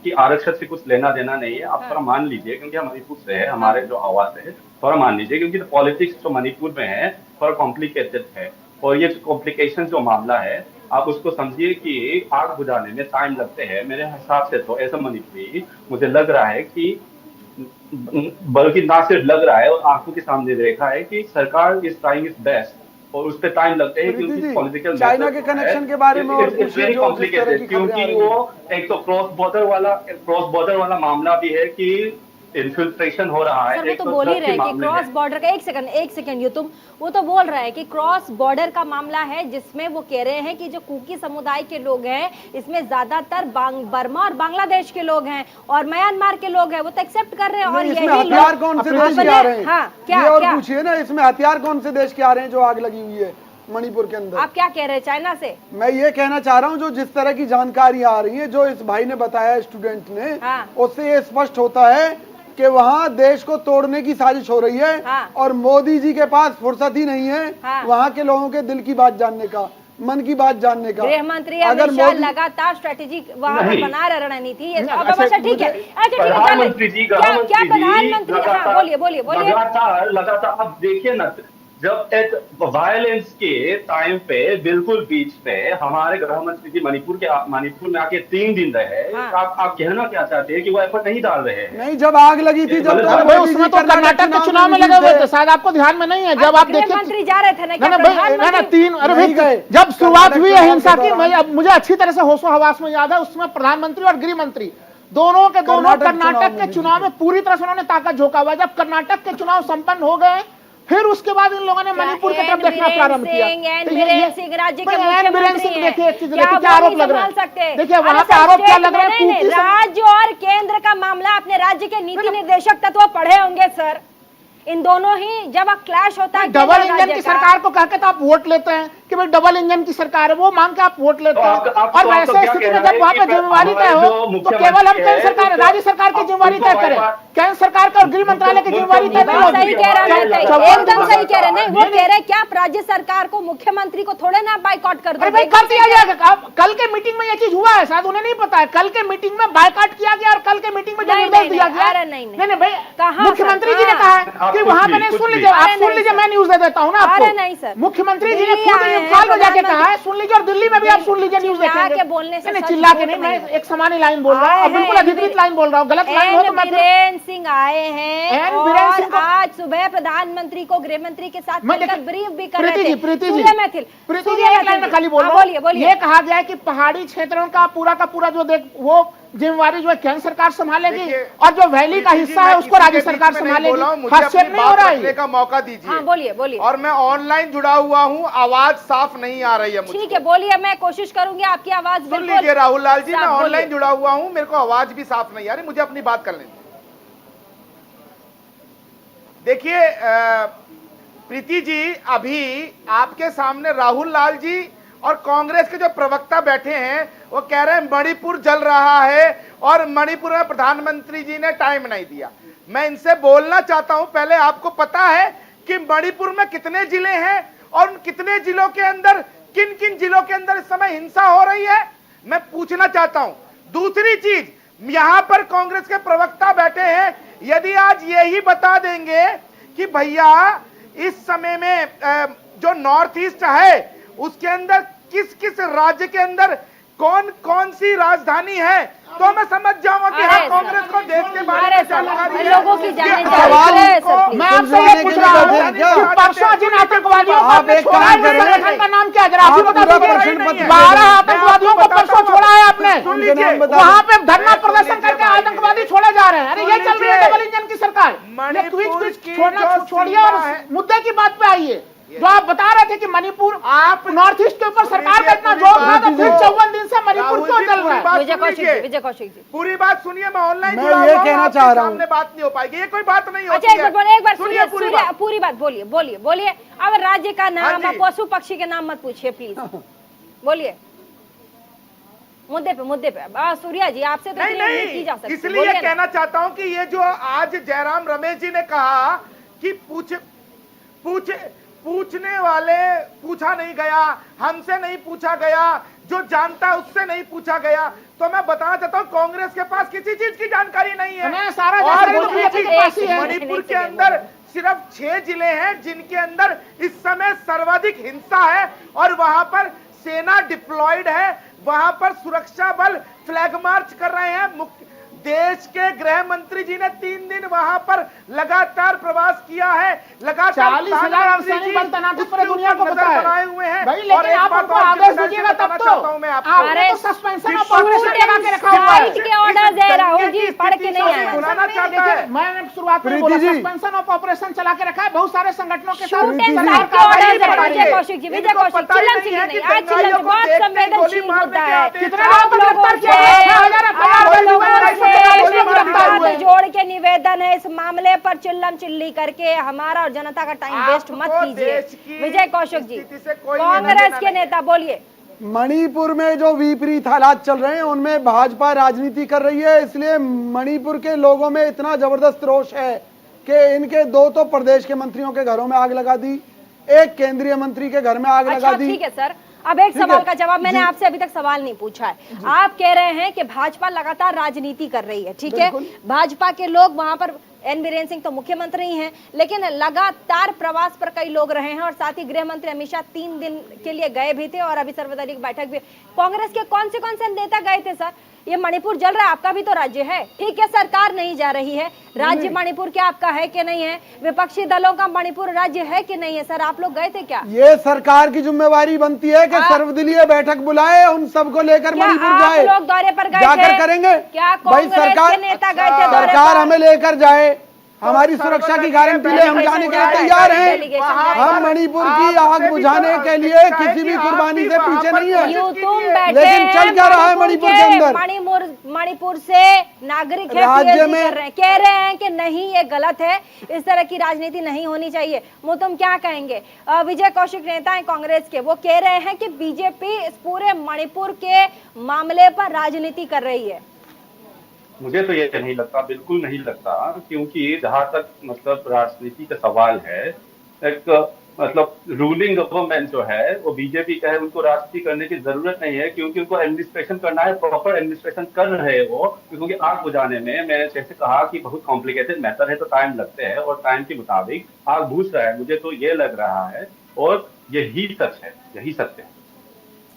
कि आरक्षण से कुछ लेना देना नहीं है। आप थोड़ा मान लीजिए क्योंकि हम मणिपुर से है, हमारे जो आवाज है थोड़ा मान लीजिए, क्योंकि पॉलिटिक्स जो मणिपुर में है थोड़ा कॉम्प्लिकेटेड है और ये कॉम्प्लिकेशन जो मामला है आप उसको समझिए कि आग बुझाने में टाइम लगते हैं। मेरे हिसाब से तो ऐसा मणिपुरी मुझे लग रहा है कि बल्कि ना सिर्फ लग रहा है और आंखों के सामने देखा है कि सरकार इज ट्राइंग इज बेस्ट और उस पर टाइम लगते हैं क्योंकि पॉलिटिकल चाइना के कनेक्शन के बारे में और वेरी कॉम्प्लिकेटेड, क्योंकि वो एक तो क्रॉस बॉर्डर वाला मामला भी है कि इन्फिल्ट्रेशन हो रहा है। सर वो तो बोल ही रहे कि क्रॉस बॉर्डर का एक सेकंड तुम वो तो बोल रहा है कि क्रॉस बॉर्डर का मामला है, जिसमें वो कह रहे हैं कि जो कुकी समुदाय के लोग हैं इसमें ज्यादातर बर्मा और बांग्लादेश के लोग हैं और म्यांमार के लोग हैं, वो तो एक्सेप्ट कर रहे हैं। और यही हथियार कौन से देश के आ रहे हैं? हाँ, क्या और पूछिए ना, इसमें हथियार कौन से देश के आ रहे हैं जो आग लगी हुई है मणिपुर के अंदर? आप क्या कह रहे हैं? चाइना से? मैं ये कहना चाह रहा हूँ जो जिस तरह की जानकारी आ रही है, जो इस भाई ने बताया स्टूडेंट ने, उससे ये स्पष्ट होता है कि वहाँ देश को तोड़ने की साजिश हो रही है और मोदी जी के पास फुर्सत ही नहीं है वहाँ के लोगों के दिल की बात जानने का, मन की बात जानने का। गृह मंत्री अमित शाह लगातार स्ट्रेटेजी वहाँ पर बना रहे रणनीति। अच्छा ठीक है, क्या प्रधानमंत्री, बोलिए लगातार अब देखिए ना, जब एक वायलेंस के टाइम पे बिल्कुल बीच में हमारे गृह मंत्री जी मणिपुर में आके 3 दिन रहे, आप कहना क्या चाहते हैं कि वो एफर्ट नहीं डाल रहे हैं? नहीं, जब आग लगी थी जब उसमें तो कर्नाटक के चुनाव में लगे हुए थे, शायद आपको ध्यान में नहीं है। जब आप देखिए मंत्री जा रहे थे ना 3, अरे भाई जब शुरुआत हुई है हिंसा की, मुझे अच्छी तरह से होशो हवास में याद है, उसमें प्रधानमंत्री और गृह मंत्री दोनों कर्नाटक के चुनाव में पूरी तरह से उन्होंने ताकत झोंका हुआ। जब कर्नाटक के चुनाव संपन्न हो गए फिर उसके बाद इन लोगों ने मणिपुर की तरफ देखना प्रारंभ किया। देखिए एक चीज, क्या आरोप लग रहा है, देखिए वहां पे आरोप क्या लग रहा है, राज्य और केंद्र का मामला। अपने राज्य के नीति निर्देशक तत्व पढ़े होंगे सर, इन दोनों ही जब क्लैश होता है डबल इंजन की सरकार को कहकर तो आप वोट लेते हैं कि भाई डबल इंजन की सरकार है, वो मांग के आप वोट लेते हैं। और वैसे स्थिति में जब वहां पे जिम्मेवारी तय हो तो केवल हम केंद्र सरकार, राज्य सरकार की जिम्मेवारी तय करें, केंद्र सरकार का और गृह मंत्रालय की जिम्मेवारी तय नहीं होगी। सही कह रहे हैं, एकदम सही कह रहे हैं। नहीं, वो कह रहे हैं क्या राज्य सरकार को, मुख्यमंत्री को थोड़े ना बाइकॉट कर दो? भाई कर दिया जाएगा। कल के मीटिंग में ये चीज हुआ है, शायद उन्हें नहीं पता है। कल के मीटिंग में बाइकॉट किया गया और कल के मीटिंग में निर्देश दिया गया। नहीं भाई, मुख्यमंत्री जी ने कहा है कि वहां मैंने, सुन लीजिए आप, सुन लीजिए, मैं न्यूज दे देता हूँ ना आपको। नहीं सर, मुख्यमंत्री जी ने खुद इम्फाल में जाके कहा है, सुन लीजिए, और दिल्ली में भी आप सुन लीजिए, न्यूज देखेंगे। बोलने से चिल्ला के नहीं, मैं एक सामान्य लाइन बोल रहा हूँ, बिल्कुल अधिकृत लाइन बोल रहा हूँ। गलत लाइन हो तो मैं बीरेन्द्र सिंह आए हैं और आज सुबह प्रधानमंत्री को गृह मंत्री के साथ मिलकर ब्रीफ भी कर रहे थे। प्रीति जी एक लाइन में खाली बोल रहा हूँ। ये कहा गया है कि पहाड़ी क्षेत्रों का पूरा जो वो जिम्मेवारी जो है केंद्र सरकार संभालेगी और जो वैली का हिस्सा है उसको राज्य सरकार संभालेगी। हस्तक्षेप नहीं हो रहा है का मौका दीजिए। हाँ, बोलिए। और मैं ऑनलाइन जुड़ा हुआ हूँ, आवाज साफ नहीं आ रही है मुझे। ठीक है, बोलिए, मैं कोशिश करूंगी आपकी आवाज। सुन लीजिए राहुल लाल जी, मैं ऑनलाइन जुड़ा हुआ हूँ, मेरे को आवाज भी साफ नहीं आ रही, मुझे अपनी बात करने दीजिए। देखिए प्रीति जी, अभी आपके सामने राहुल लाल जी और कांग्रेस के जो प्रवक्ता बैठे हैं वो कह रहे हैं मणिपुर जल रहा है और मणिपुर में प्रधानमंत्री जी ने टाइम नहीं दिया। मैं इनसे बोलना चाहता हूं, पहले आपको पता है कि मणिपुर में कितने जिले हैं और कितने जिलों के अंदर, किन किन जिलों के अंदर इस समय हिंसा हो रही है? पूछना चाहता हूं। दूसरी चीज, यहां पर कांग्रेस के प्रवक्ता बैठे हैं, यदि आज यही बता देंगे कि भैया इस समय में जो नॉर्थ ईस्ट है उसके अंदर किस किस राज्य के अंदर कौन कौन सी राजधानी है, तो मैं समझ जाऊंगा कि हाँ कांग्रेस को देश के बारे में जानकारी है। लोगों की जानकारी मैं आपसे ये पूछ रहा हूँ, परसों जिन आतंकवादियों को आपने छोड़ा है, संगठन का नाम क्या है जरा आप ही बता दीजिए। 12 आतंकवादियों को परसों छोड़ा है आपने, वहाँ पे धरना प्रदर्शन करके आतंकवादी छोड़े जा रहे हैं। अरे ये चल रही है डबल इंजन की सरकार। छोड़िए और मुद्दे की बात पे आइए। जो आप बता रहे थे कि मणिपुर आप नॉर्थ ईस्ट के ऊपर सरकार का इतना जोर था, तो फिर 54 दिन से मणिपुर क्यों चल रहा है? विजय कौशिक जी पूरी बात सुनिए, मैं ऑनलाइन मैं ये कहना चाह रहा हूँ, सामने बात नहीं हो पाएगी, ये कोई बात नहीं होती अच्छा है। एक बार सुनिए पूरी बात बोलिए। अब राज्य का नाम, अब पशु पक्षी के नाम मत पूछिए प्लीज, बोलिए मुद्दे पे। सूर्या जी आपसे तो नहीं की जा सकती, इसलिए कहना चाहता हूं कि ये जो आज जयराम रमेश जी ने कहा कि पूछने वाले पूछा नहीं गया, हमसे नहीं पूछा गया, जो जानता है उससे नहीं पूछा गया, तो मैं बताना चाहता हूं कांग्रेस के पास किसी चीज की जानकारी नहीं है। मणिपुर के अंदर सिर्फ 6 जिले हैं जिनके अंदर इस समय सर्वाधिक हिंसा है और वहां पर सेना डिप्लॉयड है, वहां पर सुरक्षा बल फ्लैग मार्च कर रहे हैं। देश के गृह मंत्री जी ने 3 दिन वहां पर लगातार प्रवास किया है, लगातार 40,000 सैनिक बल तैनात पूरे दुनिया को पता है बनाए हुए हैं। और एक बात को आदेश दीजिएगा तब तो आपने तो सस्पेंशन ऑफ ऑपरेशन लगा के रखा हुआ है। के ऑर्डर दे राहुल जी पढ़ के नहीं आया। बुलाना चाहता है, मैंने शुरुआत में बोला सस्पेंशन ऑफ ऑपरेशन चला के रखा है बहुत सारे संगठनों के साथ। विजय कौशिक जी बहुत संवेदनशील मुद्दा है। कितने जोड़ के निवेदन है, इस मामले पर चिल्लम चिल्ली करके हमारा और जनता का टाइम वेस्ट मत कीजिए। विजय कौशिक जी कांग्रेस के नेता बोलिए। मणिपुर में जो विपरीत हालात चल रहे हैं उनमें भाजपा राजनीति कर रही है, इसलिए मणिपुर के लोगों में इतना जबरदस्त रोष है कि इनके 2 तो प्रदेश के मंत्रियों के घरों में आग लगा दी, एक केंद्रीय मंत्री के घर में आग लगा दी। ठीक है सर, अब एक सवाल का जवाब, मैंने आपसे अभी तक सवाल नहीं पूछा है। आप कह रहे हैं कि भाजपा लगातार राजनीति कर रही है, ठीक है, भाजपा के लोग वहां पर, एन बीरेन सिंह तो मुख्यमंत्री ही हैं, लेकिन लगातार प्रवास पर कई लोग रहे हैं और साथ ही गृह मंत्री अमित शाह 3 दिन के लिए गए भी थे और अभी सर्वदलीय बैठक भी। कांग्रेस के कौन से नेता गए थे सर? ये मणिपुर जल रहा है, आपका भी तो राज्य है, ठीक है, सरकार नहीं जा रही है, राज्य मणिपुर क्या आपका है कि नहीं है? विपक्षी दलों का मणिपुर राज्य है कि नहीं है? सर आप लोग गए थे क्या? ये सरकार की जिम्मेवारी बनती है कि सर्वदलीय बैठक बुलाए, उन सबको लेकर मणिपुर जाए। लोग दौरे पर गए जाकर करेंगे क्या? भाई सरकार नेता गए थे, सरकार हमें लेकर जाए, हमारी सुरक्षा की गारंटी ले, हम जाने के लिए तैयार हैं। हम मणिपुर की आग बुझाने के लिए किसी भी कुर्बानी से पीछे नहीं है। लेकिन चल क्या रहा है मणिपुर के अंदर? मणिपुर से नागरिक है, राज्य में कह रहे हैं कि नहीं ये गलत है, इस तरह की राजनीति नहीं होनी चाहिए। वो तुम क्या कहेंगे? विजय कौशिक नेता है कांग्रेस के, वो कह रहे हैं कि बीजेपी इस पूरे मणिपुर के मामले पर राजनीति कर रही है। मुझे तो ये नहीं लगता, बिल्कुल नहीं लगता, क्योंकि जहां तक मतलब राजनीति का सवाल है, एक मतलब रूलिंग गवर्नमेंट जो है वो बीजेपी का है, उनको राजनीति करने की जरूरत नहीं है, क्योंकि उनको एडमिनिस्ट्रेशन करना है, प्रॉपर एडमिनिस्ट्रेशन कर रहे हैं वो। क्योंकि आग बुझाने में मैंने जैसे कहा कि बहुत कॉम्प्लिकेटेड मैटर है, तो टाइम लगते हैं और टाइम के मुताबिक आग बुझ रहा है, मुझे तो ये लग रहा है और यही सच है, यही सत्य है।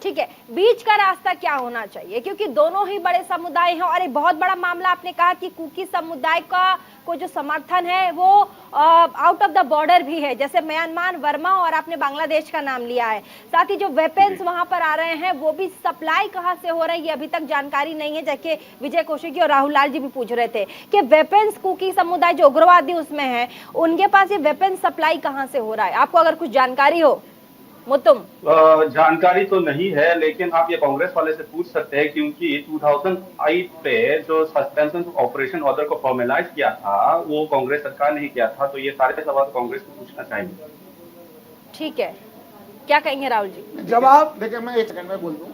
ठीक है, बीच का रास्ता क्या होना चाहिए? क्योंकि दोनों ही बड़े समुदाय हैं और एक बहुत बड़ा मामला आपने कहा कि कुकी समुदाय को जो समर्थन है वो आउट ऑफ द बॉर्डर भी है, जैसे म्यांमार, वर्मा और आपने बांग्लादेश का नाम लिया है। साथ ही जो वेपन्स वहां पर आ रहे हैं वो भी सप्लाई कहां से हो रही है अभी तक जानकारी नहीं है। जैसे विजय कौशिक जी और राहुल लाल जी भी पूछ रहे थे कि वेपन्स कुकी समुदाय जो उग्रवादी उसमें है, उनके पास ये वेपन सप्लाई कहां से हो रहा है? आपको अगर कुछ जानकारी हो मुतुम? जानकारी तो नहीं है, लेकिन आप ये कांग्रेस वाले से पूछ सकते हैं, क्योंकि 2008 पे जो सस्पेंशन ऑपरेशन ऑर्डर को फॉर्मलाइज किया था वो कांग्रेस सरकार ने ही किया था, तो ये सारे सवाल कांग्रेस को पूछना चाहिए। ठीक है, क्या कहेंगे राहुल जी? जवाब देखिए, मैं एक सेकंड में बोल दूं।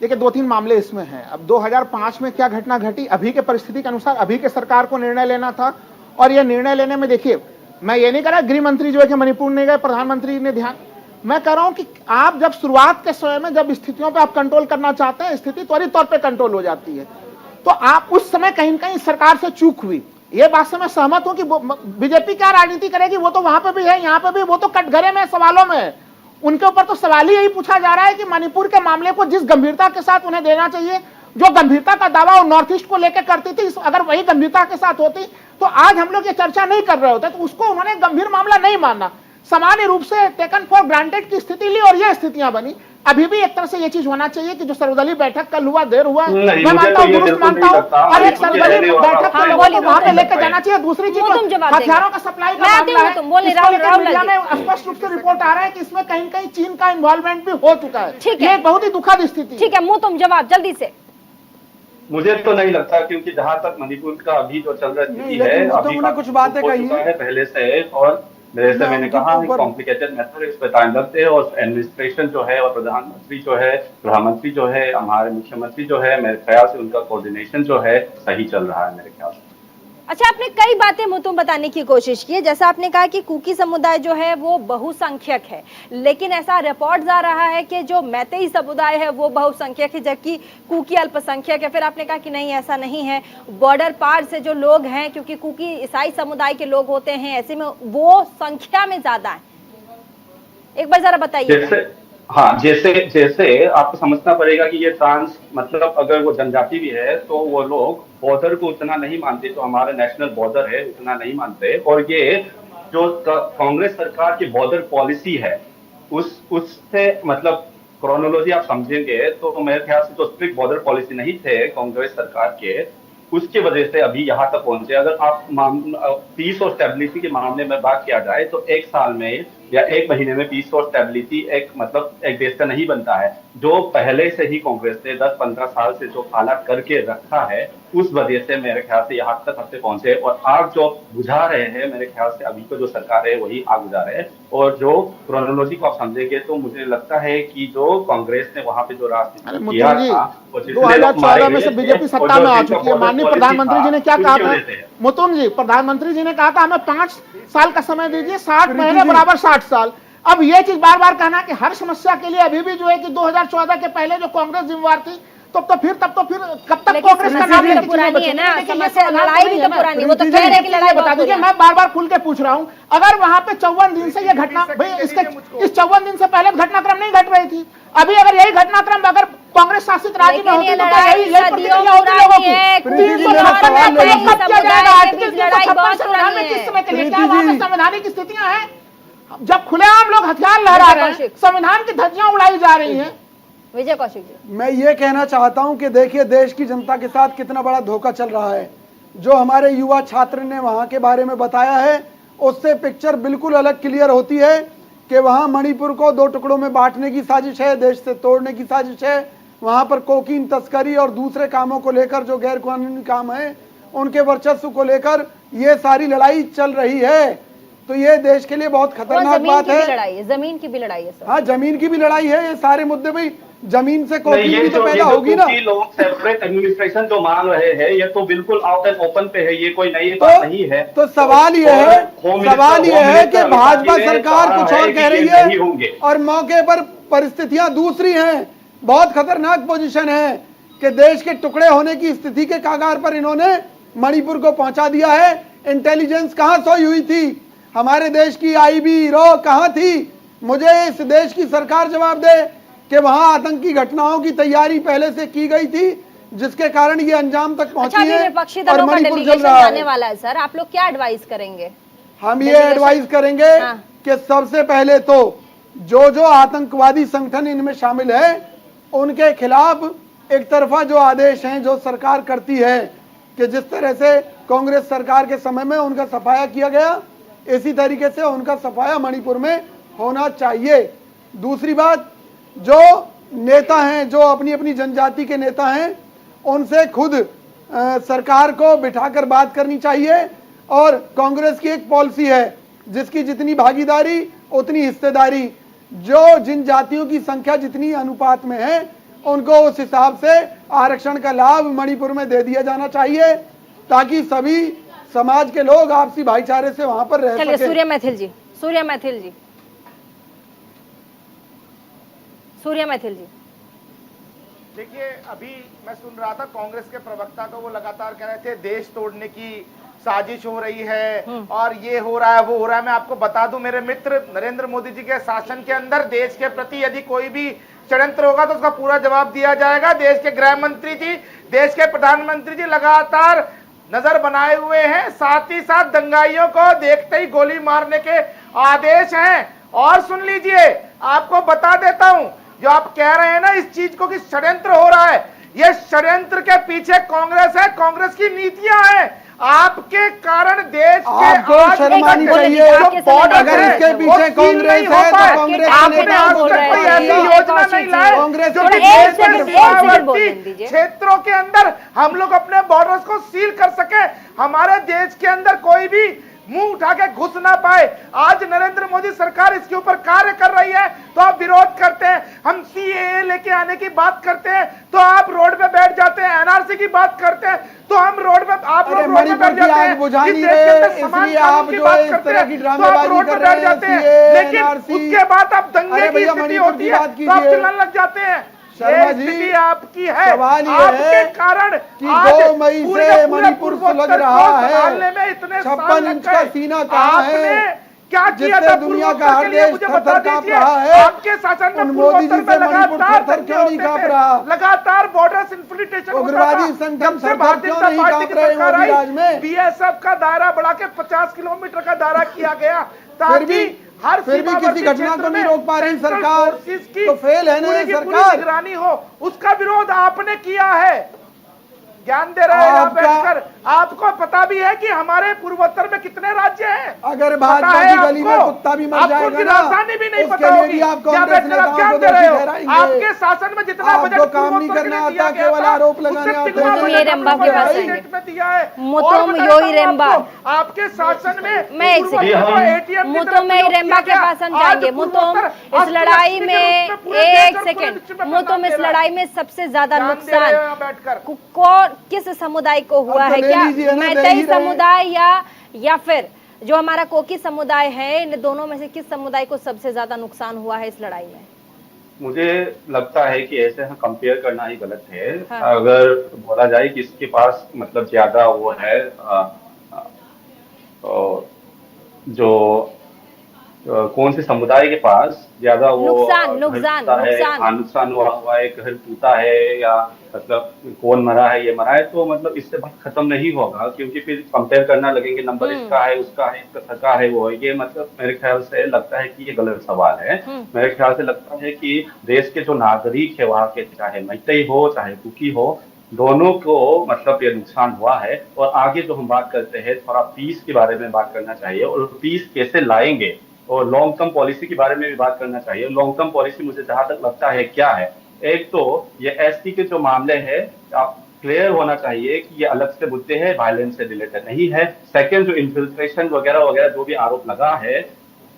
देखिए 2-3 मामले इसमें हैं। अब 2005 में क्या घटना घटी, अभी के परिस्थिति के अनुसार अभी के सरकार को निर्णय लेना था, और यह निर्णय लेने में देखिए, मैं ये नहीं कह रहा गृह मंत्री जो है कि मणिपुर नहीं गए, प्रधानमंत्री ने ध्यान, मैं कह रहा हूं कि आप जब शुरुआत के समय में जब स्थितियों पे आप कंट्रोल करना चाहते हैं, स्थिति त्वरित तौर पे कंट्रोल हो जाती है। तो आप उस समय कहीं न कहीं सरकार से चूक हुई, ये बात से मैं सहमत हूं कि बीजेपी क्या राजनीति करेगी, वो तो वहां पे भी है, यहां पे भी, वो तो कटघरे में सवालों में है। उनके ऊपर तो सवाल ही यही पूछा जा रहा है कि मणिपुर के मामले को जिस गंभीरता के साथ उन्हें देना चाहिए, जो गंभीरता का दावा वो नॉर्थ ईस्ट को लेकर करती थी, अगर वही गंभीरता के साथ होती तो आज हम लोग ये चर्चा नहीं कर रहे होते। तो उसको उन्होंने गंभीर मामला नहीं माना, सामान्य रूप से टेकन फॉर ग्रांटेड की स्थिति ली और ये स्थितियां बनी। अभी भी एक तरह से ये चीज होना चाहिए कि जो सर्वदलीय बैठक कल हुआ, देर हुआ, मैं मानता हूँ, दुरुस्त मानता हूँ, और एक सर्वदलीय बैठक के लोगों को वहां पे लेकर जाना चाहिए। दूसरी चीज हथियारों का सप्लाई का मामला है, मीडिया में स्पष्ट रूप से रिपोर्ट आ रहा है कि इसमें कहीं कहीं चीन का इन्वॉल्वमेंट भी हो चुका है। ये एक बहुत ही दुखद स्थिति। ठीक है, मुंह तुम जवाब जल्दी से। मुझे तो नहीं लगता, क्योंकि जहां तक मणिपुर का अभी जो चल रहा स्थिति है, अभी कुछ बातें कही है पहले से, और जैसे मैंने कहा कॉम्प्लिकेटेड मेथड, इस पे टाइम लगते हैं, और एडमिनिस्ट्रेशन जो है और प्रधानमंत्री जो है, प्रधानमंत्री जो है, हमारे मुख्यमंत्री जो है, मेरे ख्याल से उनका कोऑर्डिनेशन जो है सही चल रहा है मेरे ख्याल से। अच्छा, आपने कई बातें मुतुम बताने की कोशिश की है, जैसा आपने कहा कि कुकी समुदाय जो है वो बहुसंख्यक है, लेकिन ऐसा रिपोर्ट आ रहा है कि जो मैतेई समुदाय है वो बहुसंख्यक है जबकि कुकी अल्पसंख्यक है। फिर आपने कहा कि नहीं, ऐसा नहीं है, बॉर्डर पार से जो लोग हैं, क्योंकि कुकी ईसाई समुदाय के लोग होते हैं, ऐसे में वो संख्या में ज्यादा है। एक बार जरा बताइए। हाँ, जैसे आपको समझना पड़ेगा कि ये ट्रांस, मतलब अगर वो जनजाति भी है तो वो लोग बॉर्डर को उतना नहीं मानते, तो हमारा नेशनल बॉर्डर है उतना नहीं मानते, और ये जो कांग्रेस सरकार की बॉर्डर पॉलिसी है उससे मतलब क्रोनोलॉजी आप समझेंगे तो मेरे ख्याल से जो स्ट्रिक्ट बॉर्डर पॉलिसी नहीं थे कांग्रेस सरकार के, उसकी वजह से अभी यहाँ तक पहुंचे। अगर आप पीस और स्टेबिलिटी के मामले में बात किया जाए तो एक साल में या एक महीने में पीस और स्टेबिलिटी एक देश का नहीं बनता है। जो पहले से ही कांग्रेस ने 10-15 साल से जो हालात करके रखा है, उस वजह से मेरे ख्याल से यहाँ तक हफ्ते पहुंचे, और आग जो बुझा रहे हैं मेरे ख्याल से अभी तो जो सरकार है वही आग बुझा रहे हैं। और जो क्रोनोलॉजी को आप समझेंगे तो मुझे लगता है कि जो कांग्रेस ने वहाँ पे जो राजनीति किया था, 2014 में से बीजेपी सत्ता में आ चुकी है। माननीय प्रधानमंत्री जी ने क्या कहा था मुतुम जी? प्रधानमंत्री जी ने कहा था हमें 5 साल का समय दीजिए, 60 महीने बराबर 60 साल। अब ये चीज बार बार कहना कि हर समस्या के लिए अभी भी जो है कि 2014 के पहले जो कांग्रेस जिम्मेवार थी, तब तो फिर कब तक कांग्रेस का नाम लेके पुरानी है ना, समस्या लड़ाई भी तो पुरानी, वो तो कह रहे हैं कि लड़ाई बता दीजिए। मैं बार बार खुल के पूछ रहा हूं, अगर वहां पे 54 दिन से ये घटना, भाई इस 54 दिन से पहले घटनाक्रम नहीं घट रही थी, अभी अगर यही घटनाक्रम अगर कांग्रेस शासित राज्य में होती तो यही प्रतिक्रिया होती लोगों की। संवैधानिक स्थितियां हैं जब खुलेआम लोग हथियार लहरा रहे हैं, संविधान की धज्जियां उड़ाई जा रही हैं। विजय कौशिक जी, मैं ये कहना चाहता हूं कि देखिए देश की जनता के साथ कितना बड़ा धोखा चल रहा है। जो हमारे युवा छात्र ने वहां के बारे में बताया है, उससे पिक्चर बिल्कुल अलग क्लियर होती है कि वहां मणिपुर को 2 टुकड़ों में बांटने की साजिश है, देश से तोड़ने की साजिश है। वहां पर कोकीन तस्करी और दूसरे कामों को लेकर जो गैर कानूनी काम है उनके वर्चस्व को लेकर ये सारी लड़ाई चल रही है। तो ये देश के लिए बहुत खतरनाक बात है। जमीन की भी लड़ाई है सर। हाँ, जमीन की भी लड़ाई है। ये सारे मुद्दे भाई जमीन से कोकीन भी तो पैदा होगी ना। लोग सेपरेट एडमिनिस्ट्रेशन जो मांग रहे हैं ये तो बिल्कुल आउट एंड ओपन पे है, ये कोई नई बात नहीं है। तो सवाल ये है कि भाजपा सरकार कुछ और कह रही है और मौके पर परिस्थितियां दूसरी हैं। बहुत खतरनाक पोजीशन है कि देश के टुकड़े होने की स्थिति के कागार पर इन्होंने मणिपुर को पहुंचा दिया है। इंटेलिजेंस कहां सोई हुई थी? हमारे देश की आईबी रॉ कहां थी? मुझे इस देश की सरकार जवाब दे कि वहां आतंकी घटनाओं की तैयारी पहले से की गई थी जिसके कारण ये अंजाम तक पहुंची है और मणिपुर जल रहा है। आने वाला है सर, आप लोग क्या एडवाइस करेंगे? हम ये एडवाइस करेंगे कि सबसे पहले तो जो आतंकवादी संगठन इनमें शामिल है उनके खिलाफ एक तरफा जो आदेश हैं जो सरकार करती है कि जिस तरह से कांग्रेस सरकार के समय में उनका सफाया किया गया, इसी तरीके से उनका सफाया मणिपुर में होना चाहिए। दूसरी बात, जो नेता हैं, जो अपनी अपनी जनजाति के नेता हैं, उनसे खुद सरकार को बिठाकर बात करनी चाहिए। और कांग्रेस की एक पॉलिसी है जिसकी जितनी भागीदारी उतनी हिस्सेदारी, जो जिन जातियों की संख्या जितनी अनुपात में है उनको उस हिसाब से आरक्षण का लाभ मणिपुर में दे दिया जाना चाहिए ताकि सभी समाज के लोग आपसी भाईचारे से वहां पर रह सकें। सूर्य मैथिल जी सूर्य मैथिल जी। देखिए, अभी मैं सुन रहा था कांग्रेस के प्रवक्ता को, वो लगातार कह रहे थे देश तोड़ने की साजिश हो रही है और ये हो रहा है वो हो रहा है। मैं आपको बता दूं मेरे मित्र, नरेंद्र मोदी जी के शासन के अंदर देश के प्रति यदि कोई भी षड्यंत्र होगा तो उसका पूरा जवाब दिया जाएगा। देश के गृह मंत्री जी, देश के प्रधानमंत्री जी लगातार नजर बनाए हुए हैं, साथ ही साथ दंगाइयों को देखते ही गोली मारने के आदेश हैं। और सुन लीजिए, आपको बता देता हूं, जो आप कह रहे हैं ना इस चीज को कि षड्यंत्र हो रहा है, ये षड्यंत्र के पीछे कांग्रेस है, कांग्रेस की नीतियां हैं। आपके कारण देश के आपको शर्म आनी चाहिए। अगर इसके पीछे कांग्रेस है तो कांग्रेस आपने आज तक कोई ऐसी योजना नहीं लाई कांग्रेस जो कि देश के सीमावर्ती क्षेत्रों के अंदर हम लोग अपने बॉर्डर्स को सील कर सके, हमारे देश के अंदर कोई भी मुंह उठा के घुस ना पाए। आज नरेंद्र मोदी सरकार इसके ऊपर कार्य कर रही है तो आप विरोध करते हैं। हम सीएए लेके आने की बात करते हैं तो आप रोड पे बैठ जाते हैं, एनआरसी की बात करते हैं तो हम रोड पे आप लोग रोड पे बैठ जाते हैं। बुझा नहीं रहे, इसलिए आप जो है इस तरह की ड्रामेबाजी कर रहे हैं। लेकिन उसके बाद आप दंगे की स्थिति होती है तो आप चिल्लाने लग जाते हैं। शर्मा जी, आपकी है, सवाल ये आपके है कारण कि 2 मई से मणिपुर सुलग रहा है। में इतने 56 इंच का सीना कहाँ है? क्या किया था दुनिया का हर देश मुझे थर बता थर कांप दीजिए। रहा है। आपके शासन में मोदी जी से मणिपुर थर थर क्यों नहीं कांप रहा? लगातार बॉर्डर इन्फिल्ट्रेशन, उग्रवादी संगठन थर थर क्यों नहीं कांप रहे मोदी राज में? बीएसएफ का दायरा बढ़ा के 50 किलोमीटर का दायरा किया गया ताकि फिर भी किसी घटना को नहीं रोक पा रही सरकार, तो फेल है ना सरकार। निगरानी हो, उसका विरोध आपने किया है। ज्ञान दे रहे हैं आप बैठकर। आपको पता भी है कि हमारे पूर्वोत्तर में कितने राज्य हैं। अगर भाजपा की गली में कुत्ता भी मर जाएगा ना, राजधानी भी नहीं पता उसके लिए भी आप कांग्रेस नेताओं को दोषी ठहराएंगे। आपके शासन में जितना बजट आपको काम नहीं करना आता, केवल आरोप लगाने आते हैं। आपके शासन में रेम्बा के पास हम जाएंगे। मुतुम, इस लड़ाई में एक सेकेंड, मुतुम, इस लड़ाई में सबसे ज्यादा नुकसान किस समुदाय को हुआ है? क्या मैतई समुदाय या फिर जो हमारा कोकी समुदाय है? इन दोनों में से किस समुदाय को सबसे ज्यादा नुकसान हुआ है इस लड़ाई में? मुझे लगता है कि ऐसे कंपेयर करना ही गलत है। हाँ। अगर बोला जाए कि इसके पास मतलब ज्यादा वो है जो कौन से समुदाय के पास ज्यादा वो नुकसान हुआ है, घर टूटा है या मतलब कौन मरा है, ये मरा है, तो मतलब इससे बात खत्म नहीं होगा, क्योंकि फिर कंपेयर करना लगेंगे नंबर इसका है, उसका है, इसका सरकार है, वो है। ये मतलब मेरे ख्याल से लगता है कि ये गलत सवाल है। मेरे ख्याल से लगता है कि देश के जो नागरिक है वहाँ के, चाहे मैतई हो चाहे कुकी हो, दोनों को मतलब ये नुकसान हुआ है। और आगे जो हम बात करते हैं, थोड़ा पीस के बारे में बात करना चाहिए और पीस कैसे लाएंगे, और लॉन्ग टर्म पॉलिसी के बारे में भी बात करना चाहिए। लॉन्ग टर्म पॉलिसी मुझे जहां तक लगता है क्या है, एक तो ये एसटी के जो मामले हैं, आप क्लियर होना चाहिए कि ये अलग से मुद्दे हैं, वायलेंस से रिलेटेड नहीं है। सेकंड, जो इन्फिल्ट्रेशन वगैरह वगैरह जो भी आरोप लगा है,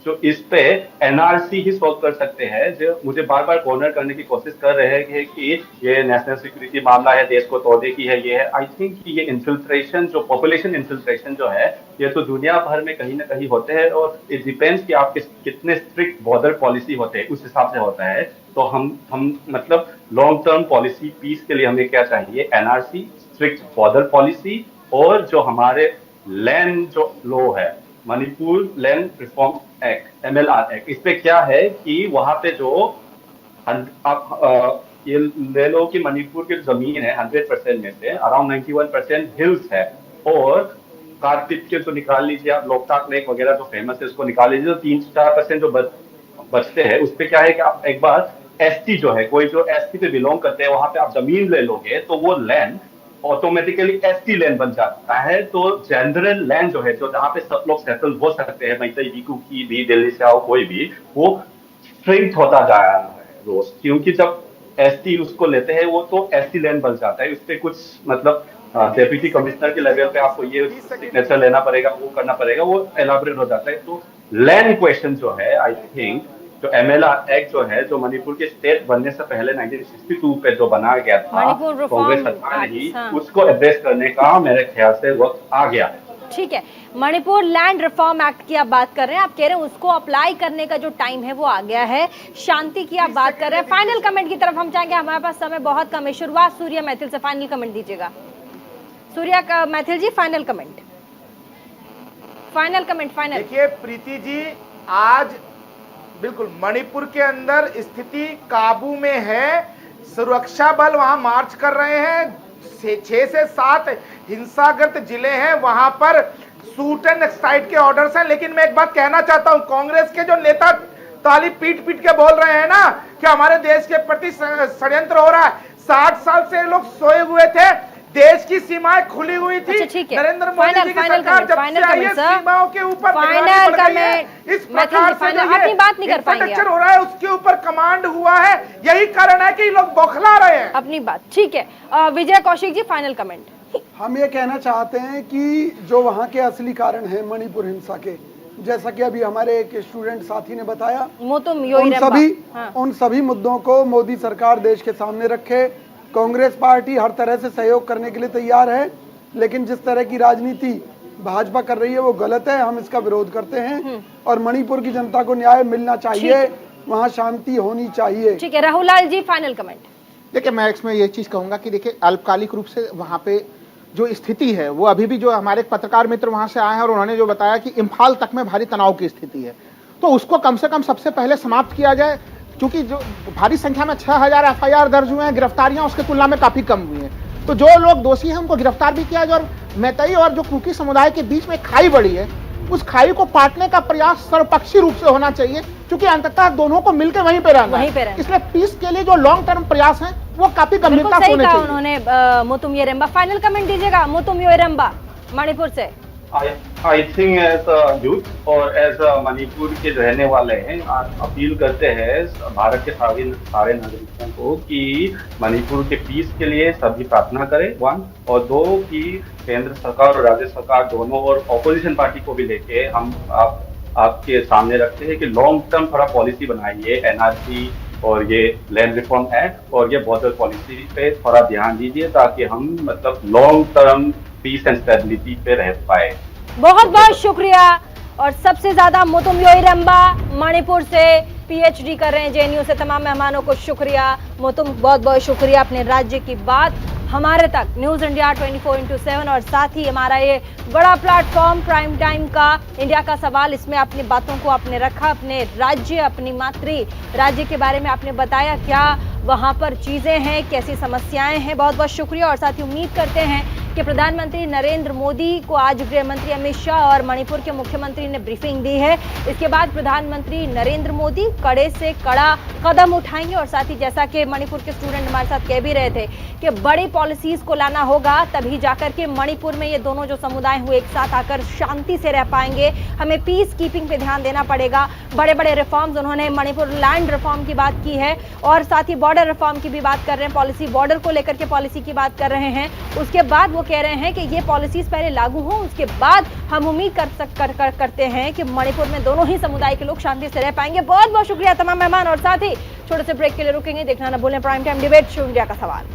जो इस पे एनआरसी ही सॉल्व कर सकते हैं। जो मुझे बार बार कॉर्नर करने की कोशिश कर रहे हैं कि ये नेशनल सिक्योरिटी मामला है, देश को तोड़ने की है, ये है। आई थिंक कि ये इन्फिल्ट्रेशन, जो पॉपुलेशन इन्फिल्ट्रेशन जो है, ये तो दुनिया भर में कहीं ना कहीं होते हैं, और इट डिपेंड्स कि आप कितने स्ट्रिक्ट बॉर्डर पॉलिसी होते हैं, उस हिसाब से होता है। तो हम मतलब लॉन्ग टर्म पॉलिसी पीस के लिए हमें क्या चाहिए? एनआरसी, स्ट्रिक्ट बॉर्डर पॉलिसी, और जो हमारे लैंड जो लॉ है, Manipur land reform act, MLR act, इस पे क्या है कि वहां पे जो आप ये ले लो कि मणिपुर की जमीन है 100% में से अराउंड 91% हिल्स है, और कार्तिक के तो निकाल लीजिए आप, लोकताक लेक वगैरह जो फेमस है उसको निकाल लीजिए, तो 3-4% जो बचते हैं उस पे क्या है कि आप एक बार एसटी जो है, कोई जो एसटी पे बिलोंग करते हैं, वहां पे आप जमीन ले लोगे तो वो लैंड ऑटोमेटिकली एसटी लैंड बन जाता है। तो जनरल लैंड जो है, जो जहां पे सब लोग सेटल हो सकते हैं, मैतई भी, कुकी भी, दिल्ली से आओ कोई भी, वो स्ट्रिक्ट होता जा रहा है रोज, क्योंकि जब एसटी उसको लेते हैं वो तो एसटी लैंड बन जाता है। उस पर कुछ मतलब डेप्यूटी कमिश्नर के लेवल पे आपको ये सिग्नेचर लेना पड़ेगा, वो करना पड़ेगा, वो एलाबोरेट हो जाता है। तो लैंड क्वेश्चन जो है, आई थिंक जो MLR एक्ट जो है, जो मणिपुर के स्टेट बनने से पहले 1962 पे जो बनाया गया था कांग्रेस सरकार ने ही, उसको एड्रेस करने का मेरे ख्याल से वक्त आ गया है। ठीक है, मणिपुर लैंड रिफॉर्म एक्ट की आप बात कर रहे हैं, आप कह रहे हैं उसको अप्लाई करने का जो टाइम है वो आ गया है, शांति की आप बात कर रहे हैं। फाइनल कमेंट की तरफ हम चाहेंगे, हमारे पास समय बहुत कम है। शुरुआत सूर्या मैथिल से, फाइनल कमेंट दीजिएगा। सूर्या मैथिल जी, फाइनल कमेंट। फाइनल। देखिए प्रीति जी, आज बिल्कुल मणिपुर के अंदर स्थिति काबू में है। सुरक्षा बल वहां मार्च कर रहे हैं। 6 से 7 हिंसाग्रस्त जिले हैं, वहां पर शूट एंड एक्साइट के ऑर्डर्स हैं। लेकिन मैं एक बात कहना चाहता हूं, कांग्रेस के जो नेता ताली पीट पीट के बोल रहे हैं ना कि हमारे देश के प्रति षड्यंत्र हो रहा है, 60 साल से लोग सोए हुए थे, देश की सीमाएं खुली हुई थी। अच्छा, नरेंद्र मोदी जी की सरकार जब से आई है, सीमाओं के ऊपर निगरानी बढ़ गई है। इस प्रकार से अपनी बात नहीं कर पाएंगे, इंफ्रास्ट्रक्चर हो रहा है, उसके ऊपर कमांड हुआ है। यही कारण है कि लोग बौखला रहे हैं अपनी बात। ठीक है, विजय कौशिक जी, फाइनल कमेंट। हम ये कहना चाहते हैं कि जो वहाँ के असली कारण हैं मणिपुर हिंसा के, जैसा कि अभी हमारे एक स्टूडेंट साथी ने बताया, उन सभी मुद्दों को मोदी सरकार देश के सामने रखे। कांग्रेस पार्टी हर तरह से सहयोग करने के लिए तैयार है, लेकिन जिस तरह की राजनीति भाजपा कर रही है वो गलत है, हम इसका विरोध करते हैं और मणिपुर की जनता को न्याय मिलना चाहिए, वहाँ शांति होनी चाहिए। ठीक है, राहुल लाल जी, फाइनल कमेंट। देखिए, मैं इसमें ये चीज कहूंगा कि देखिए, अल्पकालिक रूप से वहाँ पे जो स्थिति है वो अभी भी, जो हमारे पत्रकार मित्र वहां से आए हैं और उन्होंने जो बताया कि इम्फाल तक में भारी तनाव की स्थिति है, तो उसको कम से कम सबसे पहले समाप्त किया जाए, क्योंकि जो भारी संख्या में 6000 FIR दर्ज हुए हैं, गिरफ्तारियां उसके तुलना में काफी कम हुई हैं। तो जो लोग दोषी हैं उनको गिरफ्तार भी किया जाए और मैतई और जो कुकी समुदाय के बीच में खाई बढ़ी है, उस खाई को पाटने का प्रयास सर्वपक्षीय रूप से होना चाहिए, क्योंकि अंततः दोनों को मिलकर वहीं पे रहना है। इसलिए पीस के लिए जो लॉन्ग टर्म प्रयास हैं वो काफी गंभीरता से होने चाहिए। उन्होंने मोतुम येरेम्बा, फाइनल कमेंट दीजिएगा। मोतुम येरेम्बा, मणिपुर से। I think as a youth और एज अ मणिपुर के रहने वाले हैं, अपील करते हैं भारत के सारे नागरिकों को कि मणिपुर के पीस के लिए सभी प्रार्थना करें, 1, और 2 कि केंद्र सरकार और राज्य सरकार दोनों और ऑपोजिशन पार्टी को भी लेके हम आपके सामने रखते हैं कि लॉन्ग टर्म थोड़ा पॉलिसी बनाइए, NRC और ये लैंड रिफॉर्म एक्ट और ये बॉर्डर पॉलिसी पे थोड़ा ध्यान दीजिए, ताकि हम मतलब long term peace and stability पे रह पाए। बहुत बहुत शुक्रिया। और सबसे ज्यादा मोतुम येरेम्बा मणिपुर से PhD कर रहे हैं JNU से। तमाम मेहमानों को शुक्रिया। मोतुम, बहुत बहुत शुक्रिया, अपने राज्य की बात हमारे तक न्यूज इंडिया 24x7 और साथ ही हमारा ये बड़ा प्लेटफॉर्म प्राइम टाइम का इंडिया का सवाल, इसमें अपनी बातों को आपने रखा, अपने राज्य, अपनी मातृ राज्य के बारे में आपने बताया, क्या वहां पर चीजें हैं, कैसी समस्याएं हैं। बहुत बहुत शुक्रिया। और साथ ही उम्मीद करते हैं कि प्रधानमंत्री नरेंद्र मोदी को आज गृह मंत्री अमित शाह और मणिपुर के मुख्यमंत्री ने ब्रीफिंग दी है। इसके बाद प्रधानमंत्री नरेंद्र मोदी कड़े से कड़ा कदम उठाएंगे और साथ ही जैसा कि मणिपुर के स्टूडेंट हमारे साथ कह भी रहे थे कि बड़ी पॉलिसीज को लाना होगा, तभी जाकर के मणिपुर में ये दोनों जो समुदाय हुए एक साथ आकर शांति से रह पाएंगे। हमें पीस कीपिंग पे ध्यान देना पड़ेगा। बड़े बड़े रिफॉर्म्स, उन्होंने मणिपुर लैंड रिफॉर्म की बात की है और साथ ही बॉर्डर रिफॉर्म की भी बात कर रहे हैं, पॉलिसी बॉर्डर को लेकर के पॉलिसी की बात कर रहे हैं। उसके बाद वो कह रहे हैं कि ये पॉलिसीज पहले लागू हो, उसके बाद हम उम्मीद करते हैं कि मणिपुर में दोनों ही समुदाय के लोग शांति से रह पाएंगे। बहुत बहुत शुक्रिया तमाम मेहमान। और साथ ही छोटे से ब्रेक के लिए रुकेंगे। देखना न भूलें prime time debate show India का सवाल।